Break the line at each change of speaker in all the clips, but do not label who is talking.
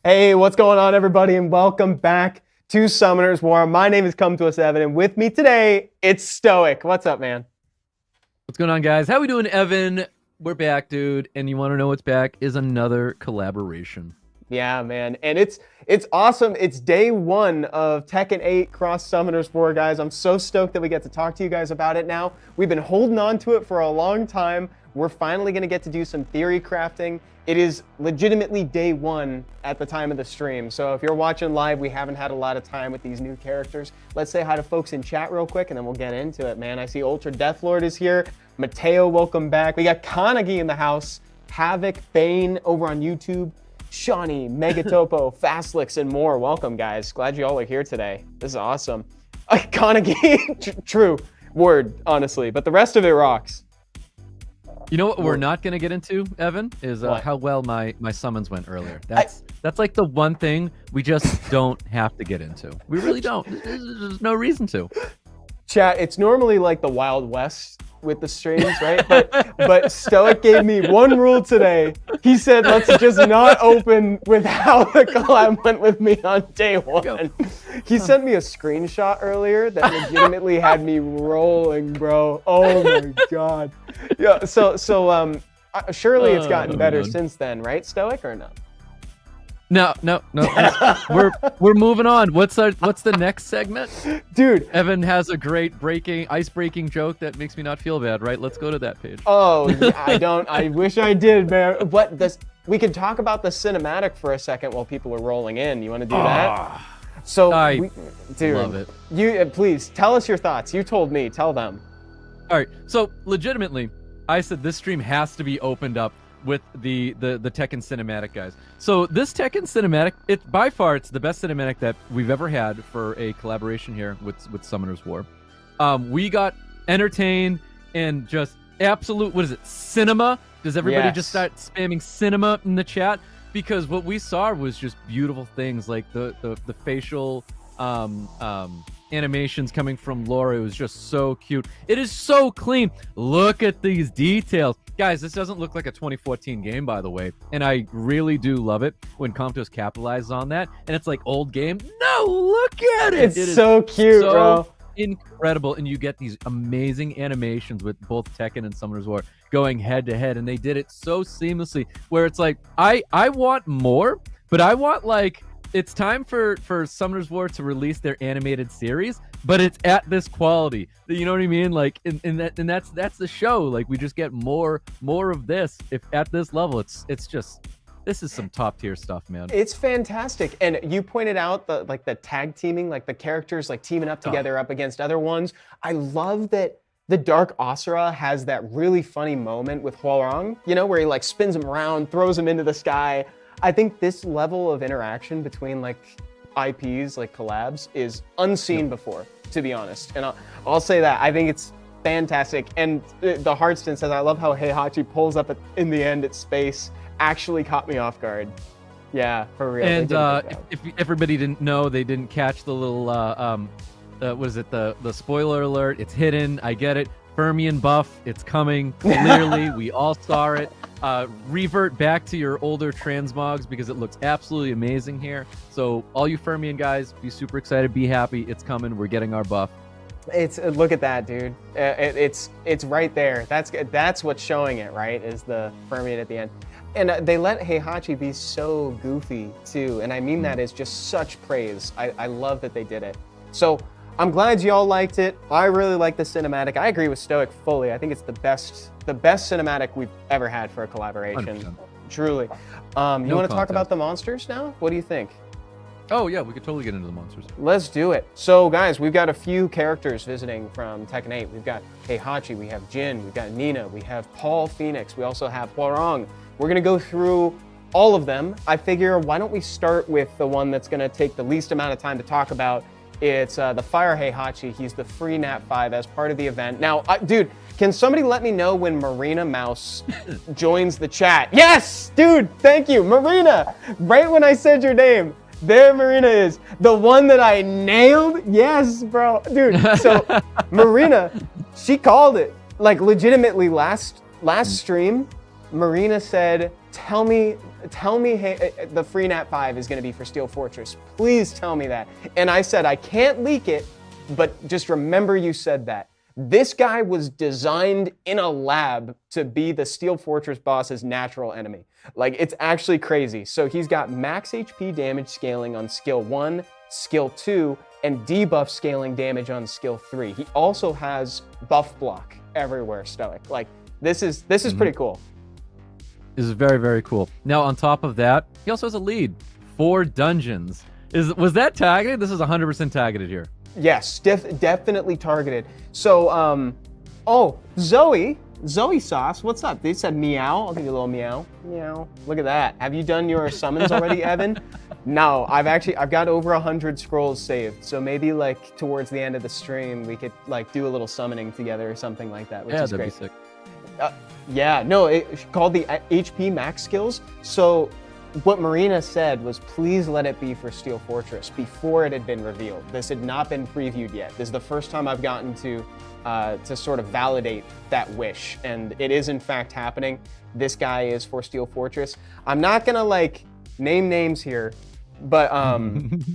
Hey, what's going on, everybody, and welcome back to Summoner's War. My name is Come To Us Evan, and with me today, it's Stoic. What's up, man?
What's going on, guys? How we doing, Evan? We're back, dude. And you want to know what's back is another collaboration.
Yeah, man, and it's awesome. It's day one of Tekken 8 Cross Summoners War, guys. I'm so stoked that we get to talk to you guys about it now. We've been holding on to it for a long time. We're finally going to get to do some theory crafting. It is legitimately day one at the time of the stream. So if you're watching live, we haven't had a lot of time with these new characters. Let's say hi to folks in chat real quick, and then we'll get into it, man. I see Ultra Deathlord is here. Mateo, welcome back. We got Kanagi in the house. Havoc, Bane over on YouTube. Shawnee, Megatopo, Fastlix, and more. Welcome, guys. Glad you all are here today. This is awesome. Kanagi, true word, honestly. But the rest of it rocks.
You know what we're not going to get into, Evan, is how well my summons went earlier. That's like the one thing we just don't have to get into. We really don't. There's no reason to.
Chat, it's normally like the Wild West with the streams, right? But Stoic gave me one rule today. He said, let's just not open with how the collab went with me on day one. He sent me a screenshot earlier that legitimately had me rolling, bro. Oh my God. Yeah, so surely it's gotten better since then, right, Stoic, or no?
No. We're moving on. What's the next segment?
Dude.
Evan has a great ice-breaking joke that makes me not feel bad, right? Let's go to that page.
Oh, I wish I did, man. We could talk about the cinematic for a second while people are rolling in. You want to do that? So, dude,
love it.
You please tell us your thoughts. You told me. Tell them.
All right. So, legitimately, I said this stream has to be opened up with the Tekken cinematic, guys. So this Tekken cinematic, by far it's the best cinematic that we've ever had for a collaboration here with Summoners War. We got entertained and just absolute, what is it, cinema? Does everybody just start spamming cinema in the chat? Because what we saw was just beautiful things, like the facial animations coming from Laura. It was just so cute. It is so clean. Look at these details. Guys, this doesn't look like a 2014 game, by the way, and I really do love it when Comptos capitalizes on that, and it's like old game. No, look at it!
It's so cute, bro.
Incredible, and you get these amazing animations with both Tekken and Summoners War going head to head, and they did it so seamlessly, where it's like, I want more, but I want, like, it's time for Summoners War to release their animated series, but it's at this quality. You know what I mean? Like, and that's the show. Like, we just get more of this. If at this level, it's just, this is some top tier stuff, man. It's
fantastic. And you pointed out the tag teaming, like the characters like teaming up together up against other ones. I love that the Dark Asura has that really funny moment with Hwoarang, you know, where he like spins him around, throws him into the sky. I think this level of interaction between like IPs, like collabs, is unseen before, to be honest. And I'll say that. I think it's fantastic. And the Heartston says, I love how Heihachi pulls up in the end at space. Actually caught me off guard. Yeah, for real.
And if everybody didn't know, they didn't catch the little, what is it, the spoiler alert. It's hidden. I get it. Fermion buff. It's coming. Clearly, we all saw it. Revert back to your older transmogs because it looks absolutely amazing here. So all you Fermion guys, be super excited, be happy. It's coming. We're getting our buff.
Look at that, dude. It's right there. That's what's showing it, right? Is the Fermion at the end. And they let Heihachi be so goofy too, and I mean that as just such praise. I love that they did it. So I'm glad y'all liked it. I really like the cinematic. I agree with Stoic fully. I think it's the best cinematic we've ever had for a collaboration.
100%.
Truly. You want to talk about the monsters now? What do you think?
Oh yeah, we could totally get into the monsters.
Let's do it. So guys, we've got a few characters visiting from Tekken 8. We've got Heihachi, we have Jin, we've got Nina, we have Paul Phoenix, we also have Hwoarang. We're gonna go through all of them. I figure, why don't we start with the one that's gonna take the least amount of time to talk about. It's the Fire Heihachi. He's the free Nat 5 as part of the event. Now, dude, can somebody let me know when Marina Mouse joins the chat? Yes, dude, thank you. Marina, right when I said your name, there Marina is. The one that I nailed? Yes, bro. Dude, so Marina, she called it. Like, legitimately, last stream, Marina said, tell me tell me the free nat 5 is going to be for Steel Fortress. Please tell me that. And I said, I can't leak it, but just remember you said that. This guy was designed in a lab to be the Steel Fortress boss's natural enemy. Like, it's actually crazy. So he's got max HP damage scaling on skill 1, skill 2, and debuff scaling damage on skill 3. He also has buff block everywhere, Stoic. Like, this is pretty cool.
This is very, very cool. Now, on top of that, he also has a lead. 4 dungeons. Was that targeted? This is 100% targeted here.
Yes, definitely targeted. So, Zoe Sauce, what's up? They said meow. I'll give you a little meow. Meow. Look at that. Have you done your summons already, Evan? No, I've got over 100 scrolls saved. So maybe like towards the end of the stream, we could like do a little summoning together or something like that, which is
that'd
great.
be sick.
Yeah, no, it's called the HP max skills. So what Marina said was, please let it be for Steel Fortress before it had been revealed. This had not been previewed yet. This is the first time I've gotten to sort of validate that wish, and it is in fact happening. This guy is for Steel Fortress. I'm not gonna like name names here, but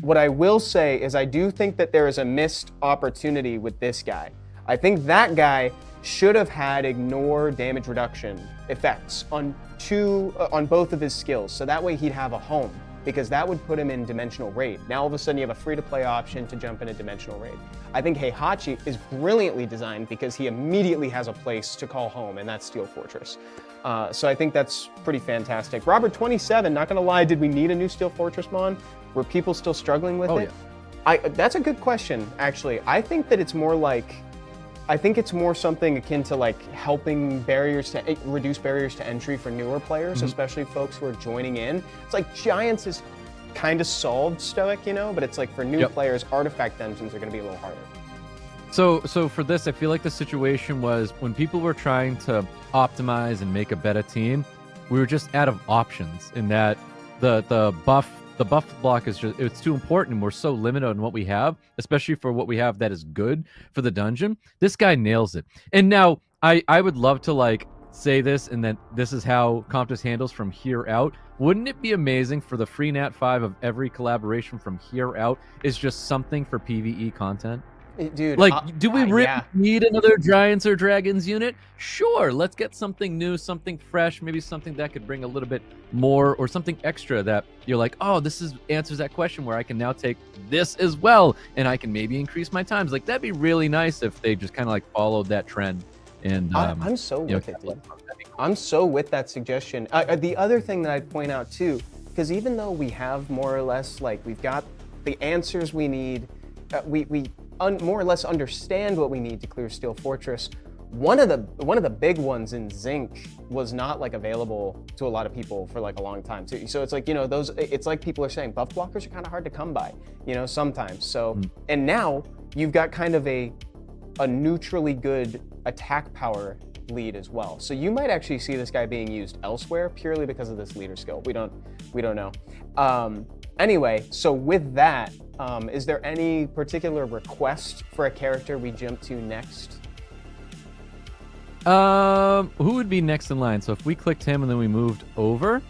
what I will say is I do think that there is a missed opportunity with this guy. I think that guy should have had ignore damage reduction effects on both of his skills, so that way he'd have a home, because that would put him in Dimensional Raid. Now all of a sudden you have a free-to-play option to jump into Dimensional Raid. I think Heihachi is brilliantly designed because he immediately has a place to call home, and that's Steel Fortress. So I think that's pretty fantastic. Robert27, not gonna lie, did we need a new Steel Fortress Mon? Were people still struggling with it? Yeah. That's a good question, actually. I think that it's more like, something akin to like helping reduce barriers to entry for newer players, especially folks who are joining in. It's like Giants is kind of solved Stoic, you know, but it's like for new players, artifact dungeons are going to be a little harder.
So for this, I feel like the situation was when people were trying to optimize and make a better team, we were just out of options in that the buff block is just, it's too important, and we're so limited on what we have, especially for what we have that is good for the dungeon. This guy nails it. And now I would love to like say this, and then this is how Comptus handles from here out. Wouldn't it be amazing for the free nat 5 of every collaboration from here out is just something for PvE content?
Dude,
like, do we really need another Giants or Dragons unit? Sure, let's get something new, something fresh, maybe something that could bring a little bit more or something extra that you're like, oh, answers that question where I can now take this as well, and I can maybe increase my times. Like, that'd be really nice if they just kind of like followed that trend. And
I'm so with it, dude. I'm so with that suggestion. The other thing that I'd point out too, because even though we have more or less, like, we've got the answers we need, we more or less understand what we need to clear Steel Fortress. One of the big ones in Zinc was not like available to a lot of people for like a long time too. So it's like, you know, it's like people are saying buff blockers are kind of hard to come by, you know, sometimes. So and now you've got kind of a neutrally good attack power lead as well. So you might actually see this guy being used elsewhere purely because of this leader skill. We don't know. Anyway, so with that, is there any particular request for a character we jump to next?
Who would be next in line? So if we clicked him and then we moved over,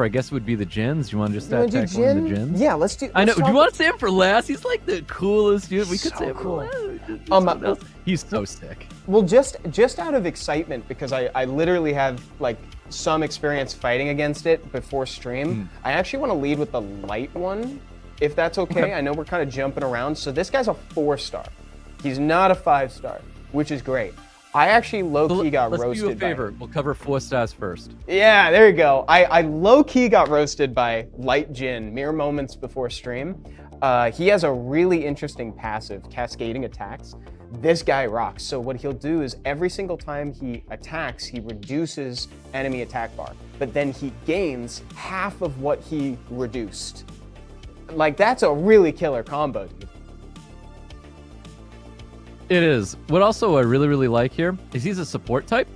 I guess it would be the Gins. You want to just start tackling the Gins?
Yeah, let's do.
I know. Do you want to say him for last? He's like the coolest dude. We could say him for last. He's so sick.
Well, just out of excitement, because I literally have like some experience fighting against it before stream. I actually want to lead with the light one, if that's okay. I know we're kind of jumping around. So this guy's a 4-star. He's not a 5-star, which is great. I actually low-key got roasted.
Let's do you a favor. We'll cover 4 stars first.
Yeah, there you go. I low-key got roasted by Light Jin mere moments before stream. He has a really interesting passive, cascading attacks. This guy rocks. So what he'll do is every single time he attacks, he reduces enemy attack bar, but then he gains half of what he reduced. Like, that's a really killer combo, dude.
It is. What also I really, really like here is he's a support type,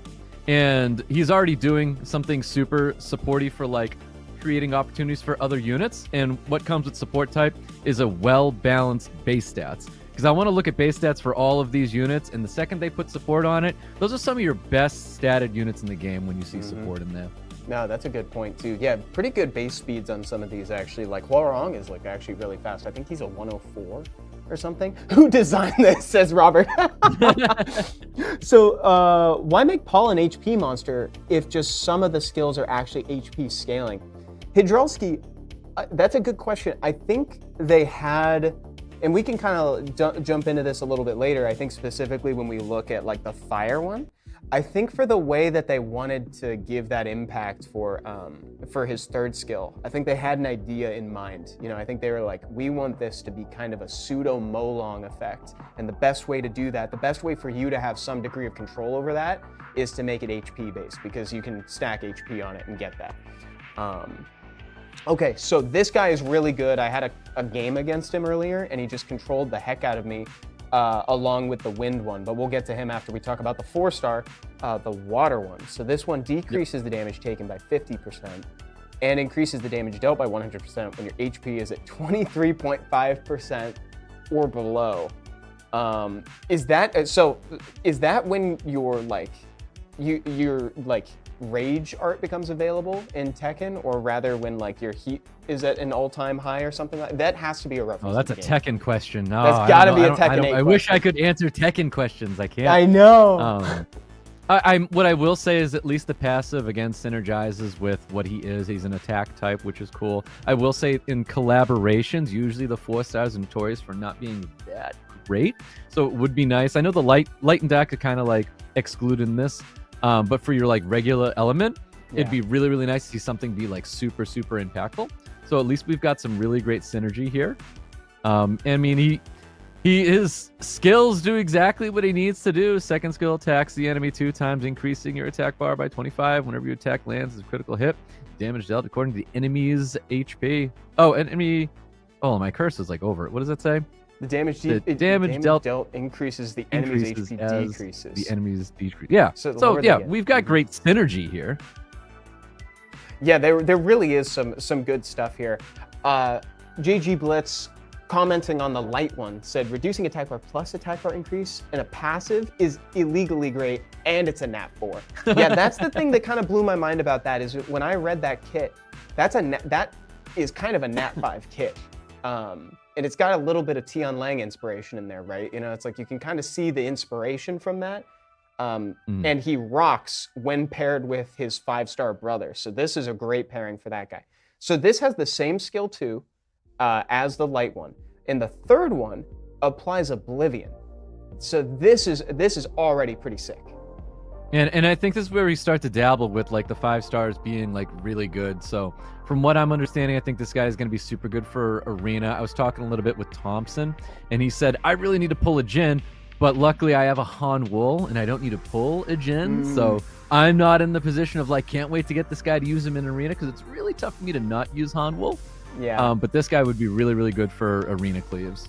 and he's already doing something super supporty for like creating opportunities for other units. And what comes with support type is a well-balanced base stats. Because I want to look at base stats for all of these units, and the second they put support on it, those are some of your best statted units in the game when you see support in there.
No, that's a good point too. Yeah, pretty good base speeds on some of these actually. Like Hwoarang is like actually really fast. I think he's a 104 or something. Who designed this? Says Robert. So why make Paul an HP monster if just some of the skills are actually HP scaling? Hydrolski, that's a good question. I think they had, and we can kind of jump into this a little bit later. I think specifically when we look at like the fire one, I think for the way that they wanted to give that impact for his third skill, I think they had an idea in mind. You know, I think they were like, we want this to be kind of a pseudo Molong effect. And the best way to do that, the best way for you to have some degree of control over that is to make it HP based, because you can stack HP on it and get that. Okay, so this guy is really good. I had a game against him earlier and he just controlled the heck out of me. Along with the wind one, but we'll get to him after we talk about the 4-star, the water one. So this one decreases the damage taken by 50% and increases the damage dealt by 100% when your HP is at 23.5% or below. Is that when your your rage art becomes available in Tekken, or rather when like your heat is at an all-time high or something like that? That has to be a reference.
Oh, that's a Tekken question. No,
that's got to be a Tekken 8
I wish I could answer Tekken questions. I can't.
I know.
What I will say is at least the passive again synergizes with what he is. He's an attack type, which is cool. I will say in collaborations, usually the 4-stars are notorious for not being that great. So it would be nice. I know the light and dark are kind of like excluding this. But for your like regular element, it'd be really, really nice to see something be like super, super impactful. So at least we've got some really great synergy here. I mean, his skills do exactly what he needs to do. Second skill attacks the enemy 2 times, increasing your attack bar by 25. Whenever your attack lands as a critical hit, damage dealt according to the enemy's HP. Oh, enemy. Oh, my curse is like over it. What does that say?
The damage dealt increases, the enemy's HP decreases.
The enemy's decrease. Yeah. So yeah, we've got great synergy here.
Yeah, there really is some good stuff here. JG Blitz, commenting on the light one, said reducing attack bar plus attack bar increase in a passive is illegally great, and it's a nat 4. Yeah, that's the thing that kind of blew my mind about that, is when I read that kit, that is kind of a nat 5 kit. And it's got a little bit of Tian Lang inspiration in there, right? You know, it's like you can kind of see the inspiration from that. And he rocks when paired with his 5-star brother. So this is a great pairing for that guy. So this has the same skill too as the light one. And the third one applies Oblivion. So this is already pretty sick.
And I think this is where we start to dabble with like the 5 stars being like really good. So from what I'm understanding, I think this guy is going to be super good for Arena. I was talking a little bit with Thompson, and he said, I really need to pull a Jin, but luckily I have a Han Wool, and I don't need to pull a Jin. So I'm not in the position of like, can't wait to get this guy to use him in Arena, because it's really tough for me to not use Han Wool. Yeah. But this guy would be really, really good for Arena Cleaves.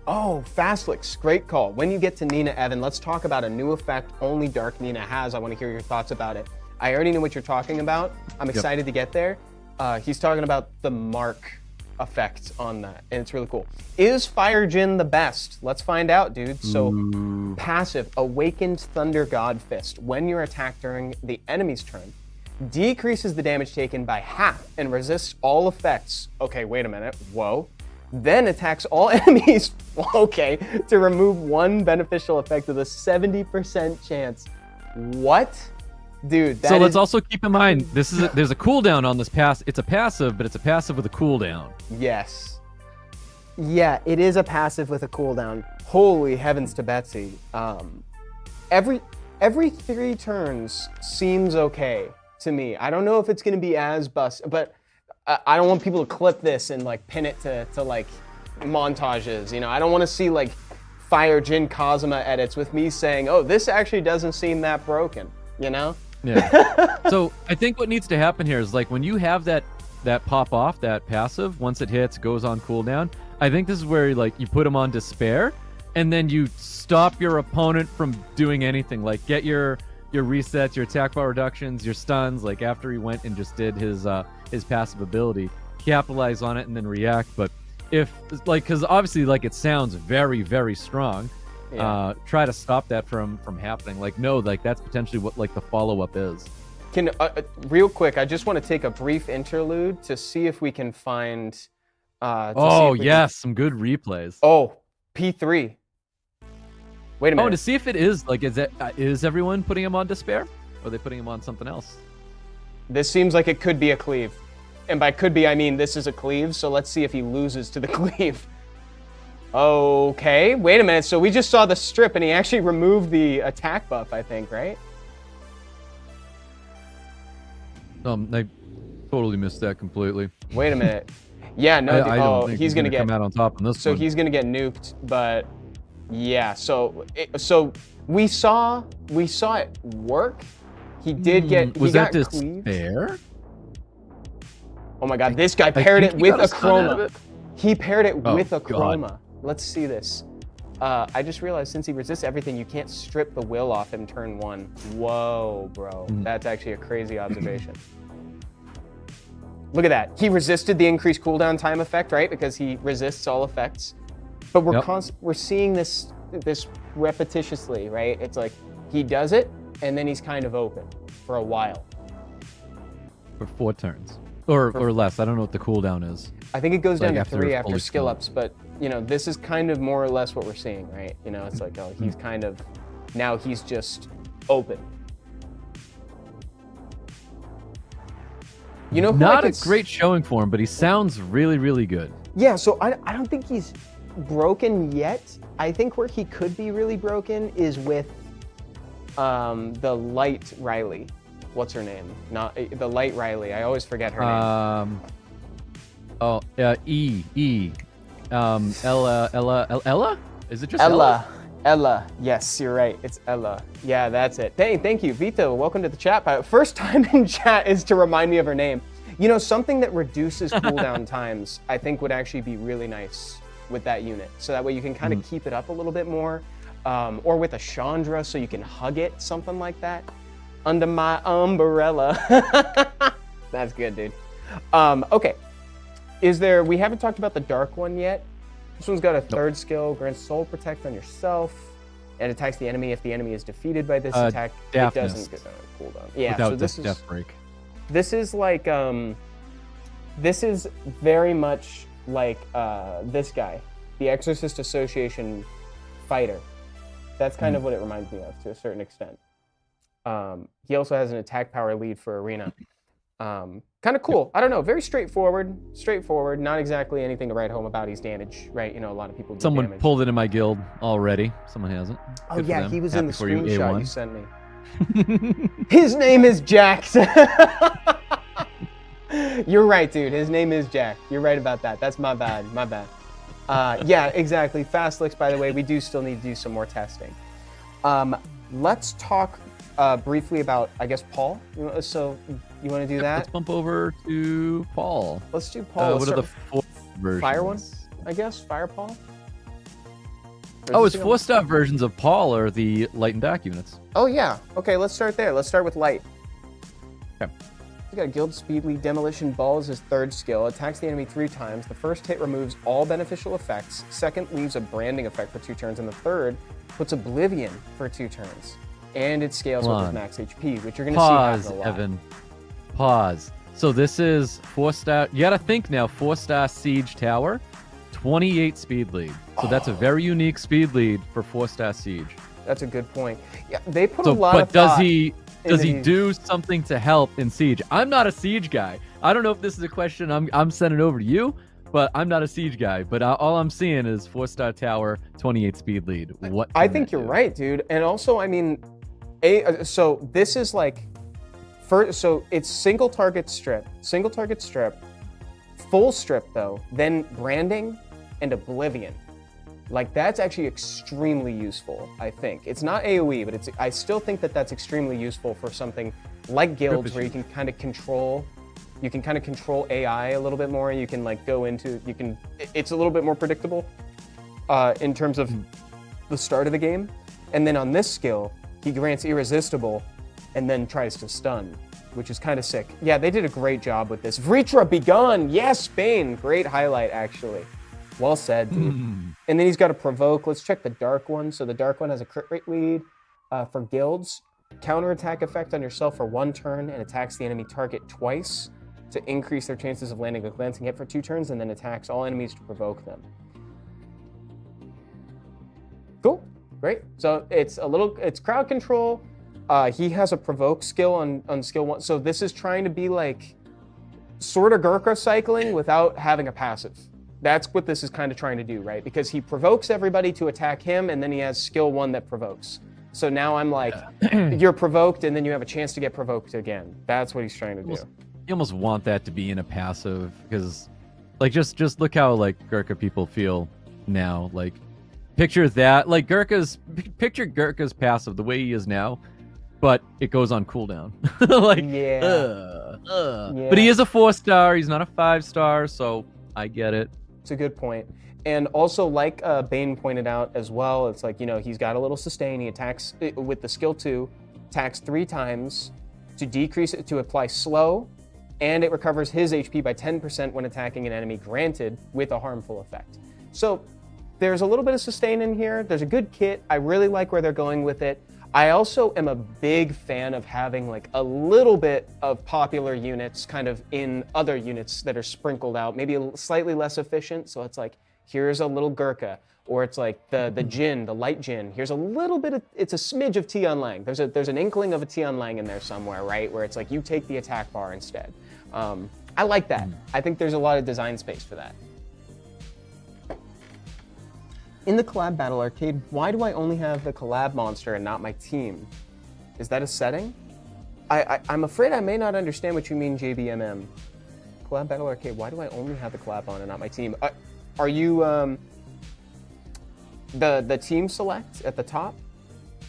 Oh, Fastlix, great call. When you get to Nina, Evan, let's talk about a new effect only Dark Nina has. I want to hear your thoughts about it. I already know what you're talking about. I'm excited to get there. He's talking about the mark effect on that, and it's really cool. Is Fire Jin the best? Let's find out, dude. So, passive, Awakened Thunder God Fist. When you're attacked during the enemy's turn, decreases the damage taken by half and resists all effects. Okay, wait a minute. Whoa. Then attacks all enemies, okay, to remove one beneficial effect with a 70% chance. What? Dude, that
So let's also keep in mind, there's a cooldown on this pass. It's a passive, but it's a passive with a cooldown.
Yes. Yeah, it is a passive with a cooldown. Holy heavens to Betsy. Every 3 turns seems okay to me. I don't know if it's going to be as bust, but I don't want people to clip this and like pin it to like montages. You know, I don't want to see like Fire Jin Kazuma edits with me saying, oh, this actually doesn't seem that broken, you know?
Yeah. So I think what needs to happen here is like when you have that pop off, that passive, once it hits, goes on cooldown, I think this is where like you put him on despair, and then you stop your opponent from doing anything. Like get your resets, your attack bar reductions, your stuns, like after he went and just did his passive ability, capitalize on it and then react. But if like, because obviously like it sounds very, very strong, try to stop that from happening. Like no, like that's potentially what like the follow-up is.
Can real quick, I just want to take a brief interlude to see if we can find.
Oh yes, some good replays.
Oh, P3. Wait a minute.
Oh, to see if it is like, is everyone putting him on despair, or are they putting him on something else?
This seems like it could be a cleave, and by could be I mean this is a cleave. So let's see if he loses to the cleave. Okay, wait a minute. So we just saw the strip, and he actually removed the attack buff, I think, right?
I totally missed that completely.
Wait a minute. Yeah, no.
I don't think
he's gonna get
come out on top on this.
So
one.
he's gonna get nuked, but yeah. So we saw it work. He did get.
Was
he
that
got cleaved.
despair?
Oh my God! This guy paired it with a chroma. He paired it with a
God.
chroma. Let's see this. I just realized since he resists everything, you can't strip the will off in turn 1. Whoa, bro. That's actually a crazy observation. Look at that. He resisted the increased cooldown time effect, right? Because he resists all effects. But we're seeing this repetitiously, right? It's like he does it, and then he's kind of open for a while.
For 4 turns. Or less. I don't know what the cooldown is.
I think it goes down to 3 after
fully
skill ups, but you know, this is kind of more or less what we're seeing, right? You know, it's like, oh, he's kind of, now he's just open. You know,
not a great showing for him, but he sounds really, really good.
Yeah, so I don't think he's broken yet. I think where he could be really broken is with the Light Riley. What's her name? Not the Light Riley. I always forget her name.
Ella? Is it just
Ella? Ella. Yes, you're right. It's Ella. Yeah, that's it. Dang, thank you. Vito, welcome to the chat. First time in chat is to remind me of her name. You know, something that reduces cooldown times, I think would actually be really nice with that unit. So that way you can kind of keep it up a little bit more. Or with a Chandra, so you can hug it, something like that. Under my umbrella. That's good, dude. Okay. We haven't talked about the dark one yet. This one's got a 3rd skill, grants soul protect on yourself, and attacks the enemy. If the enemy is defeated by this attack, it doesn't get cool down. Yeah,
without
so this is
death break.
This is like this is very much like this guy, the Exorcist Association fighter. That's kind of what it reminds me of to a certain extent. He also has an attack power lead for arena. Kind of cool. I don't know. Very straightforward. Not exactly anything to write home about. He's damage, right? You know, a lot of people do
Someone
damage.
pulled it in my guild already. Someone hasn't.
Oh
Good
yeah, he was in the screenshot you sent me.
A1.
His name is Jax. You're right, dude. His name is Jack. You're right about that. That's my bad. My bad. Yeah, exactly. Fast licks, by the way, we do still need to do some more testing. Let's talk briefly about, I guess, Paul. So you want to do that?
Let's bump over to Paul.
Let's do Paul.
What are the 4 versions?
Fire one, I guess. Fire Paul.
Oh, his 4-star versions of Paul are the light and dark units.
Oh yeah. Okay, let's start there. Let's start with light.
Okay.
He's got a Guild Speed Lead Demolition Ball as his 3rd skill. Attacks the enemy 3 times. The first hit removes all beneficial effects. Second leaves a branding effect for 2 turns, and the third puts Oblivion for 2 turns. And it scales with his max HP, which you're going to see happen a lot.
Evan. Pause. So this is 4-star. You got to think now. 4-star Siege Tower, 28 speed lead. So that's a very unique speed lead for 4-star Siege.
That's a good point. Yeah, they put a lot of
thought.
But
does he do something to help in Siege? I'm not a Siege guy. I don't know if this is a question I'm sending over to you, but I'm not a Siege guy. But all I'm seeing is 4-star Tower, 28 speed lead. What?
I think you're right, dude. And also, I mean, so this is like, so it's single target strip, full strip though, then branding and Oblivion. Like that's actually extremely useful, I think. It's not AoE, but I still think that that's extremely useful for something like guilds where you can kind of control AI a little bit more. You can like go into, it's a little bit more predictable in terms of the start of the game. And then on this skill, he grants Irresistible and then tries to stun, which is kind of sick. Yeah, they did a great job with this. Vritra Begun! Yes, Spain! Great highlight, actually. Well said, dude. And then he's got a Provoke. Let's check the Dark one. So the Dark one has a crit rate lead for guilds. counterattack effect on yourself for 1 turn and attacks the enemy target twice to increase their chances of landing a glancing hit for 2 turns, and then attacks all enemies to provoke them. Cool, great. So it's crowd control. He has a provoke skill on skill 1. So this is trying to be like sort of Gurkha cycling without having a passive. That's what this is kind of trying to do, right? Because he provokes everybody to attack him, and then he has skill 1 that provokes. So now I'm like, you're provoked, and then you have a chance to get provoked again. That's what he's trying to do.
You almost want that to be in a passive, because, like, just look how like Gurkha people feel now. Like, picture that, like picture Gurkha's passive the way he is now, but it goes on cooldown. Like, yeah. But he is a 4-star. He's not a 5-star, so I get it.
It's a good point. And also, like Bane pointed out as well, it's like, he's got a little sustain. He attacks with the skill 2, attacks 3 times to decrease it, to apply slow, and it recovers his HP by 10% when attacking an enemy, granted with a harmful effect. So there's a little bit of sustain in here. There's a good kit. I really like where they're going with it. I also am a big fan of having like a little bit of popular units kind of in other units that are sprinkled out, maybe slightly less efficient. So it's like, here's a little Gurkha, or it's like the Jin, the light Jin. Here's a little bit of, it's a smidge of Tian Lang. There's an inkling of a Tian Lang in there somewhere, right? Where it's like, you take the attack bar instead. I like that. I think there's a lot of design space for that. In the Collab Battle Arcade, why do I only have the Collab monster and not my team? Is that a setting? I'm afraid I may not understand what you mean, JBMM. Collab Battle Arcade, why do I only have the Collab on and not my team? Are you the team select at the top?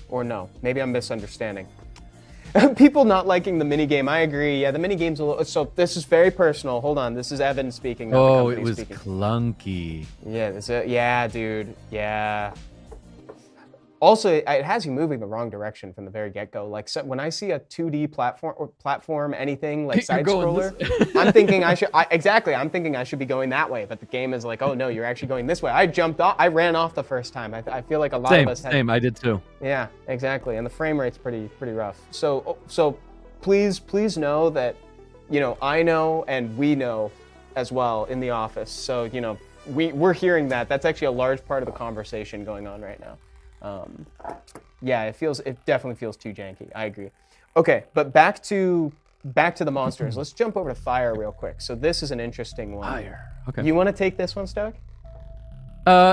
Or no? Maybe I'm misunderstanding. People not liking the minigame, I agree. Yeah, the minigame's a little... So this is very personal. Hold on, this is Evan speaking, not the company
it was
speaking.
clunky.
Yeah, yeah, dude. Yeah. Also, it has you moving the wrong direction from the very get-go. Like, so when I see a 2D platform, anything like side-scroller, I'm thinking I'm thinking I should be going that way, but the game is like, oh no, you're actually going this way. I ran off the first time. I feel like a lot of us had...
Same, I did too.
Yeah, exactly, and the frame rate's pretty rough. So please know that, I know and we know as well in the office. So, we're hearing that. That's actually a large part of the conversation going on right now. Yeah, it definitely feels too janky. I agree. Okay, but back to the monsters. Let's jump over to fire real quick. So this is an interesting one.
Fire. Okay.
You want to take this one, Stoic?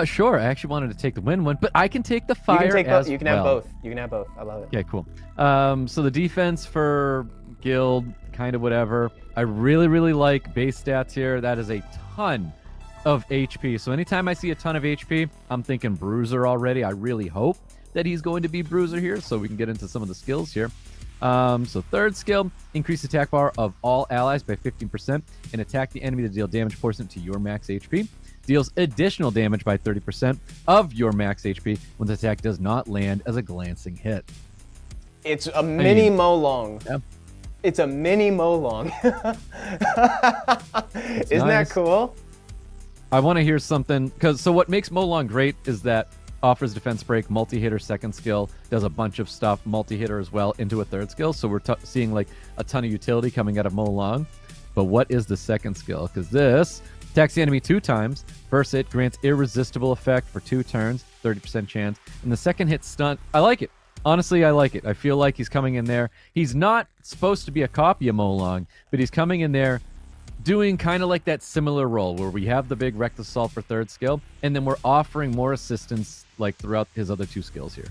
Sure. I actually wanted to take the wind one, but I can take the fire
You can have both. You can have both. I love it.
Okay, cool. So the defense for guild, kind of whatever. I really, really like base stats here. That is a ton of HP. So anytime I see a ton of HP, I'm thinking Bruiser already. I really hope that he's going to be Bruiser here, so we can get into some of the skills here. So third skill, increase attack bar of all allies by 15% and attack the enemy to deal damage proportionate to your max HP. Deals additional damage by 30% of your max HP when the attack does not land as a glancing hit.
It's a mini Molong.
Yeah.
It's a mini Molong. Isn't that cool?
I want to hear something, so what makes Molong great is that offers defense break, multi-hitter second skill, does a bunch of stuff, multi-hitter as well into a third skill. So we're seeing like a ton of utility coming out of Molong. But what is the second skill? Because this attacks the enemy 2 times. First hit grants irresistible effect for 2 turns, 30% chance. And the second hit stunt, I like it. Honestly, I like it. I feel like he's coming in there. He's not supposed to be a copy of Molong, but he's coming in there doing kind of like that similar role where we have the big reckless assault for third skill, and then we're offering more assistance like throughout his other 2 skills here.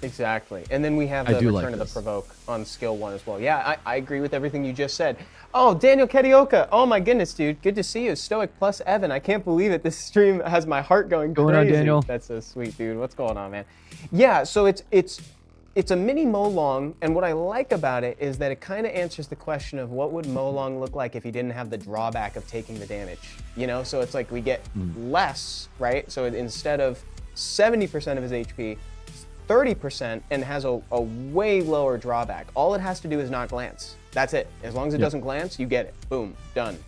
Exactly. And then we have the return of the provoke on skill 1 as well. Yeah, I agree with everything you just said. Oh, Daniel Ketioka. Oh my goodness, dude. Good to see you. Stoic plus Evan. I can't believe it. This stream has my heart going crazy.
On, Daniel?
That's so sweet, dude. What's going on, man? Yeah, so it's a mini Molong, and what I like about it is that it kind of answers the question of what would Molong look like if he didn't have the drawback of taking the damage, So it's like we get less, right? So instead of 70% of his HP, 30%, and has a way lower drawback. All it has to do is not glance. That's it. As long as it doesn't glance, you get it. Boom, done.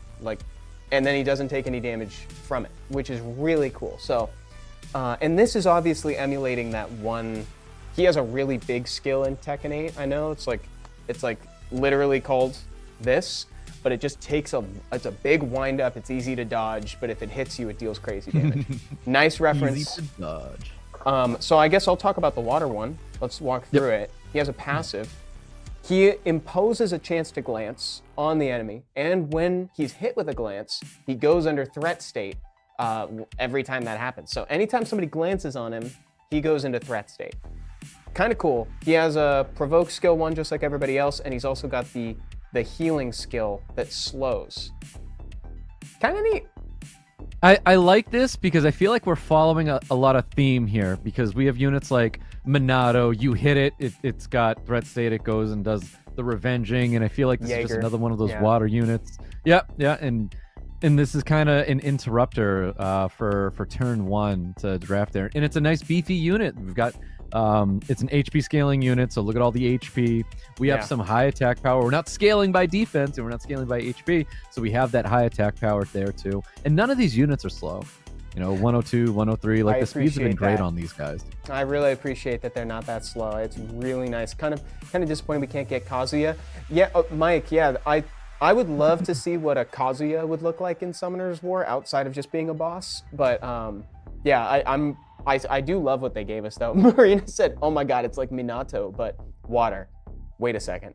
And then he doesn't take any damage from it, which is really cool. So, and this is obviously emulating that one he has a really big skill in Tekken 8. I know it's like literally called this, but it just takes it's a big wind up. It's easy to dodge, but if it hits you, it deals crazy damage. Nice reference.
Easy to dodge.
So I guess I'll talk about the water one. Let's walk through it. He has a passive. He imposes a chance to glance on the enemy, and when he's hit with a glance, he goes under threat state every time that happens. So anytime somebody glances on him, he goes into threat state. Kind of cool. He has a provoke skill 1 just like everybody else, and he's also got the healing skill that slows. Kind of neat.
I like this because I feel like we're following a lot of theme here, because we have units like Minato. You hit it, it's got threat state, it goes and does the revenging, and I feel like this is just another one of those water units. Yeah, and this is kind of an interrupter for turn 1 to draft there, and it's a nice beefy unit. We've got it's an HP scaling unit, so look at all the HP. We have some high attack power. We're not scaling by defense, and we're not scaling by HP, so we have that high attack power there too. And none of these units are slow. 102, 103, like the speeds have been great on these guys.
I really appreciate that they're not that slow. It's really nice. Kind of disappointing we can't get Kazuya. Yeah, Mike, I would love to see what a Kazuya would look like in Summoner's War outside of just being a boss. But I do love what they gave us, though. Marina said, oh my god, it's like Minato, but water. Wait a second.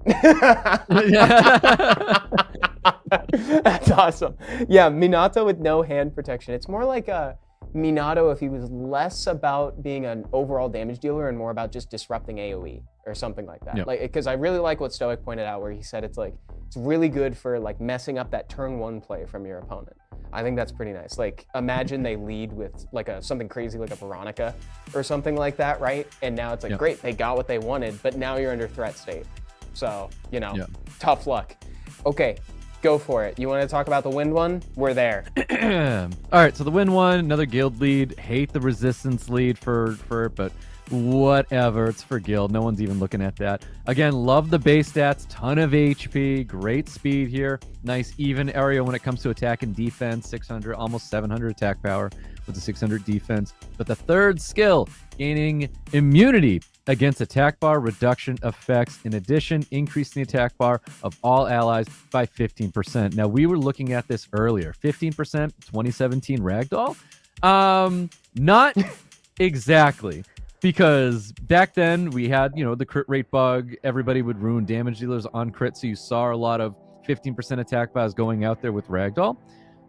That's awesome. Yeah, Minato with no hand protection. It's more like a Minato if he was less about being an overall damage dealer and more about just disrupting AoE or something like that. Like, because I really like what Stoic pointed out, where he said it's really good for like messing up that turn 1 play from your opponent. I think that's pretty nice. Like, imagine they lead with like something crazy like a Veronica or something like that, right? And now it's like, great, they got what they wanted, but now you're under threat state. So, tough luck. Okay, go for it. You want to talk about the wind one? We're there.
All right, so the wind one, another guild lead. Hate the resistance lead for it, but whatever, it's for guild. No one's even looking at that. Again, love the base stats, ton of HP, great speed here, nice even area when it comes to attack and defense, 600, almost 700 attack power with the 600 defense. But the third skill, gaining immunity against attack bar reduction effects. In addition, increasing the attack bar of all allies by 15%. Now, we were looking at this earlier, 15%, 2017 Ragdoll? Not exactly. Because back then we had, the crit rate bug. Everybody would ruin damage dealers on crit, so you saw a lot of 15% attack bars going out there with Ragdoll.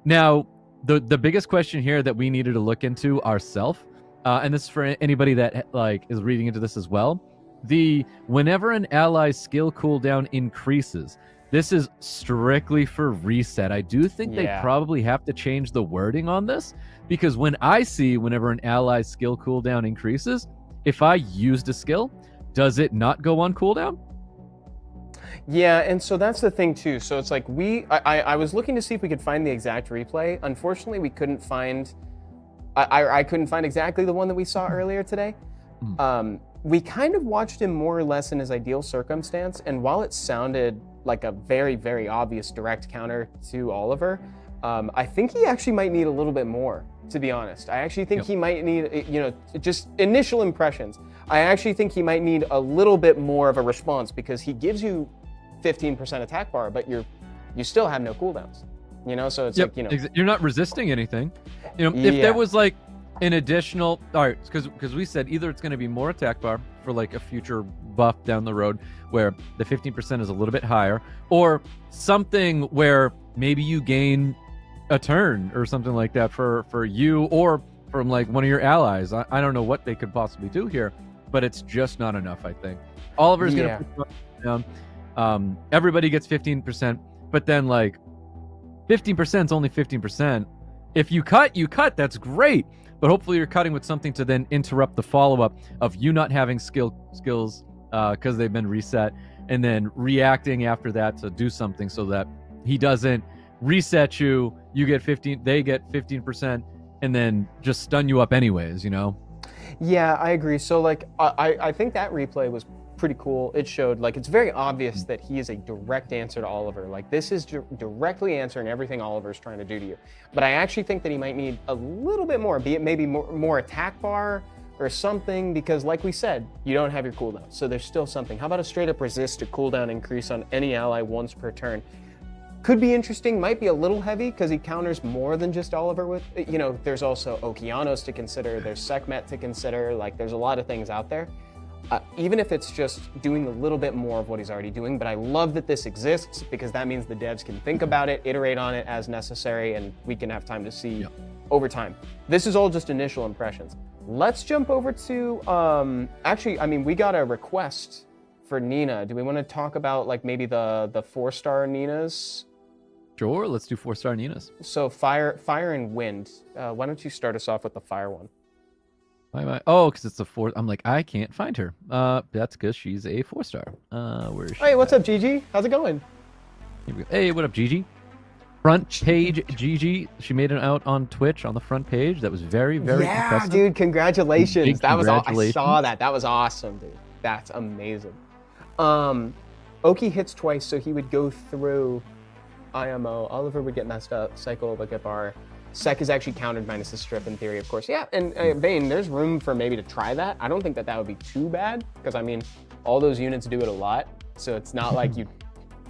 Now, the biggest question here that we needed to look into ourselves, and this is for anybody that is reading into this as well, whenever an ally's skill cooldown increases, this is strictly for reset. I do think they probably have to change the wording on this, because whenever an ally's skill cooldown increases, if I used a skill, does it not go on cooldown?
Yeah, and so that's the thing too. So it's like I was looking to see if we could find the exact replay. Unfortunately, we couldn't find, I couldn't find exactly the one that we saw earlier today. We kind of watched him more or less in his ideal circumstance, and while it sounded like a very, very obvious direct counter to Oliver, I think he actually might need a little bit more, to be honest. I actually think he might need, just initial impressions. I actually think he might need a little bit more of a response, because he gives you 15% attack bar, but you still have no cooldowns. So it's
you're not resisting anything. If there was like an additional, all right, because we said either it's going to be more attack bar for like a future buff down the road where the 15% is a little bit higher, or something where maybe you gain a turn or something like that for you or from like one of your allies. I don't know what they could possibly do here, but it's just not enough. I think Oliver's gonna put down. Everybody gets 15%, but then like 15% is only 15%. If you cut, that's great, but hopefully you're cutting with something to then interrupt the follow-up of you not having skills because they've been reset, and then reacting after that to do something so that he doesn't reset you, you get 15, they get 15%, and then just stun you up anyways,
Yeah, I agree. So like, I think that replay was pretty cool. It showed, like, it's very obvious that he is a direct answer to Oliver. Like, this is directly answering everything Oliver's trying to do to you. But I actually think that he might need a little bit more, be it maybe more attack bar, or something, because like we said, you don't have your cooldown, so there's still something. How about a straight up resist to cooldown increase on any ally once per turn? Could be interesting, might be a little heavy because he counters more than just Oliver with, you know, there's also Okeanos to consider, there's Sekhmet to consider, like there's a lot of things out there. Even if it's just doing a little bit more of what he's already doing, but I love that this exists because that means the devs can think about it, iterate on it as necessary, and we can have time to see over time. This is all just initial impressions. Let's jump over to, actually, I mean, we got a request for Nina. Do we want to talk about like maybe the 4-star Ninas?
Sure, let's do 4-star Ninas.
So fire and wind. Why don't you start us off with the fire one?
Why am I? Oh, because it's a 4. I'm like, I can't find her. That's because she's a 4-star. Where is she?
Hey, what's up, Gigi? How's it going?
Here we go. Hey, what up, Gigi? Front page Gigi. She made it out on Twitch on the front page. That was very, very impressive.
Yeah, dude, congratulations.
Big
That was I
congratulations.
saw that. That was awesome, dude. That's amazing. Oki hits twice, so he would go through IMO. Oliver would get messed up. Cycle would get bar. Sek is actually countered minus the strip in theory, of course. Yeah, and Bane, there's room for maybe to try that. I don't think that would be too bad, because I mean, all those units do it a lot, so it's not like you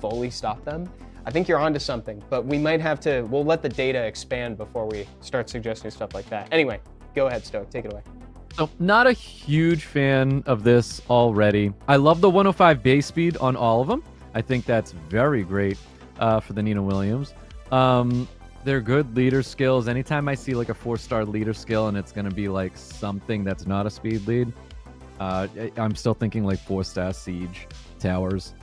fully stop them. I think you're onto something, but we might have to, we'll let the data expand before we start suggesting stuff like that. Anyway, go ahead, Stoic, take it away.
So, not a huge fan of this already. I love the 105 base speed on all of them. I think that's very great for the Nina Williams. They're good leader skills. Anytime I see like a 4-star leader skill and it's going to be like something that's not a speed lead, I'm still thinking like 4-star siege towers.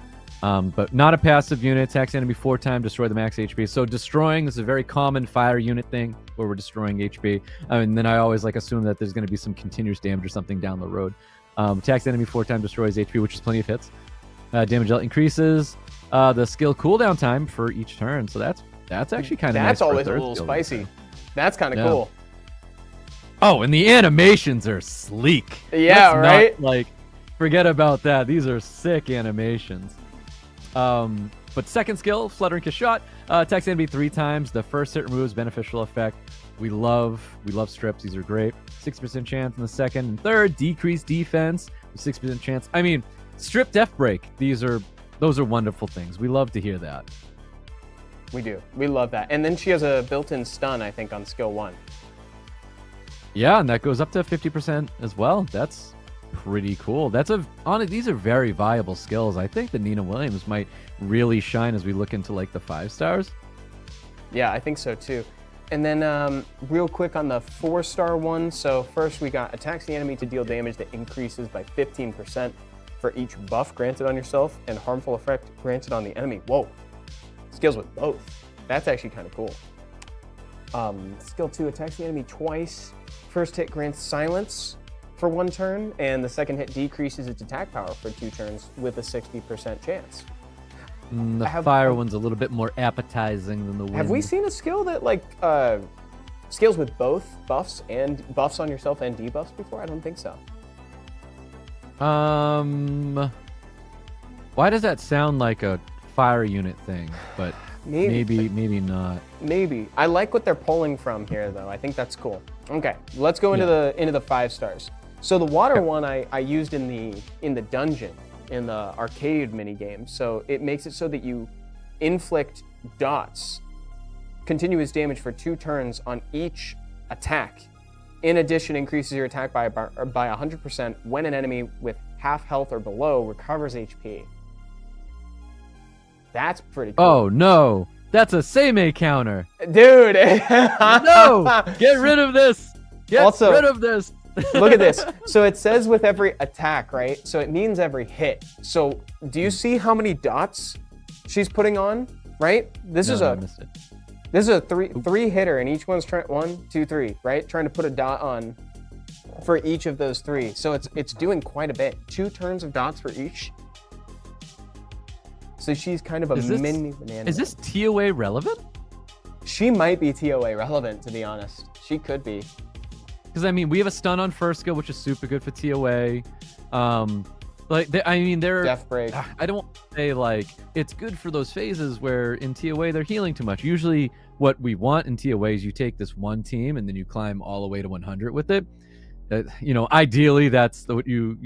But not a passive unit. Attacks enemy 4 times, destroy the max HP. So destroying is a very common fire unit thing where we're destroying HP. And then I always like assume that there's going to be some continuous damage or something down the road. Attacks enemy 4 times, destroys HP, which is plenty of hits. Damage increases the skill cooldown time for each turn. So that's actually kind of nice.
That's always a little spicy. That's kind of cool.
Oh, and the animations are sleek.
Yeah, right?
Like, forget about that. These are sick animations. But second skill, Fluttering Kiss Shot, attacks enemy 3 times. The first hit removes beneficial effect. We love strips. These are great. 6% chance in the second and third. Decreased defense with 6% chance. I mean, strip death break. Those are wonderful things. We love to hear that.
We do. We love that. And then she has a built-in stun, I think, on skill 1.
Yeah, and that goes up to 50% as well. That's pretty cool. These are very viable skills. I think the Nina Williams might really shine as we look into like the 5-stars.
Yeah, I think so too. And then real quick on the 4-star one. So first we got attacks the enemy to deal damage that increases by 15% for each buff granted on yourself and harmful effect granted on the enemy. Whoa. Skills with both. That's actually kind of cool. Skill 2 attacks the enemy twice. First hit grants silence for 1 turn, and the second hit decreases its attack power for 2 turns with a 60% chance.
The fire one's a little bit more appetizing than the wind.
Have we seen a skill that like skills with both buffs on yourself and debuffs before? I don't think so.
Why does that sound like a fire unit thing? But maybe not. Maybe.
I like what they're pulling from here, though. I think that's cool. Okay, let's go into the 5-stars. So the water one I used in the dungeon, in the arcade mini game. So it makes it so that you inflict dots, continuous damage for 2 turns on each attack. In addition, increases your attack by 100% when an enemy with half health or below recovers HP. That's pretty cool.
Oh no, that's a Seimei counter.
Dude!
No! Get rid of this! Get rid of this!
Look at this. So it says with every attack, right? So it means every hit. So do you see how many dots she's putting on, right? This is a three hitter, and each one's trying 1, 2, 3, right? Trying to put a dot on for each of those 3. So it's doing quite a bit. 2 turns of dots for each. So she's kind of a mini banana.
Is this TOA relevant?
She might be TOA relevant, to be honest. She could be.
Because I mean, we have a stun on first skill, which is super good for TOA. They're
Death break.
I don't want to say like it's good for those phases where in TOA they're healing too much. Usually, what we want in TOA is you take this one team and then you climb all the way to 100 with it. ideally that's what you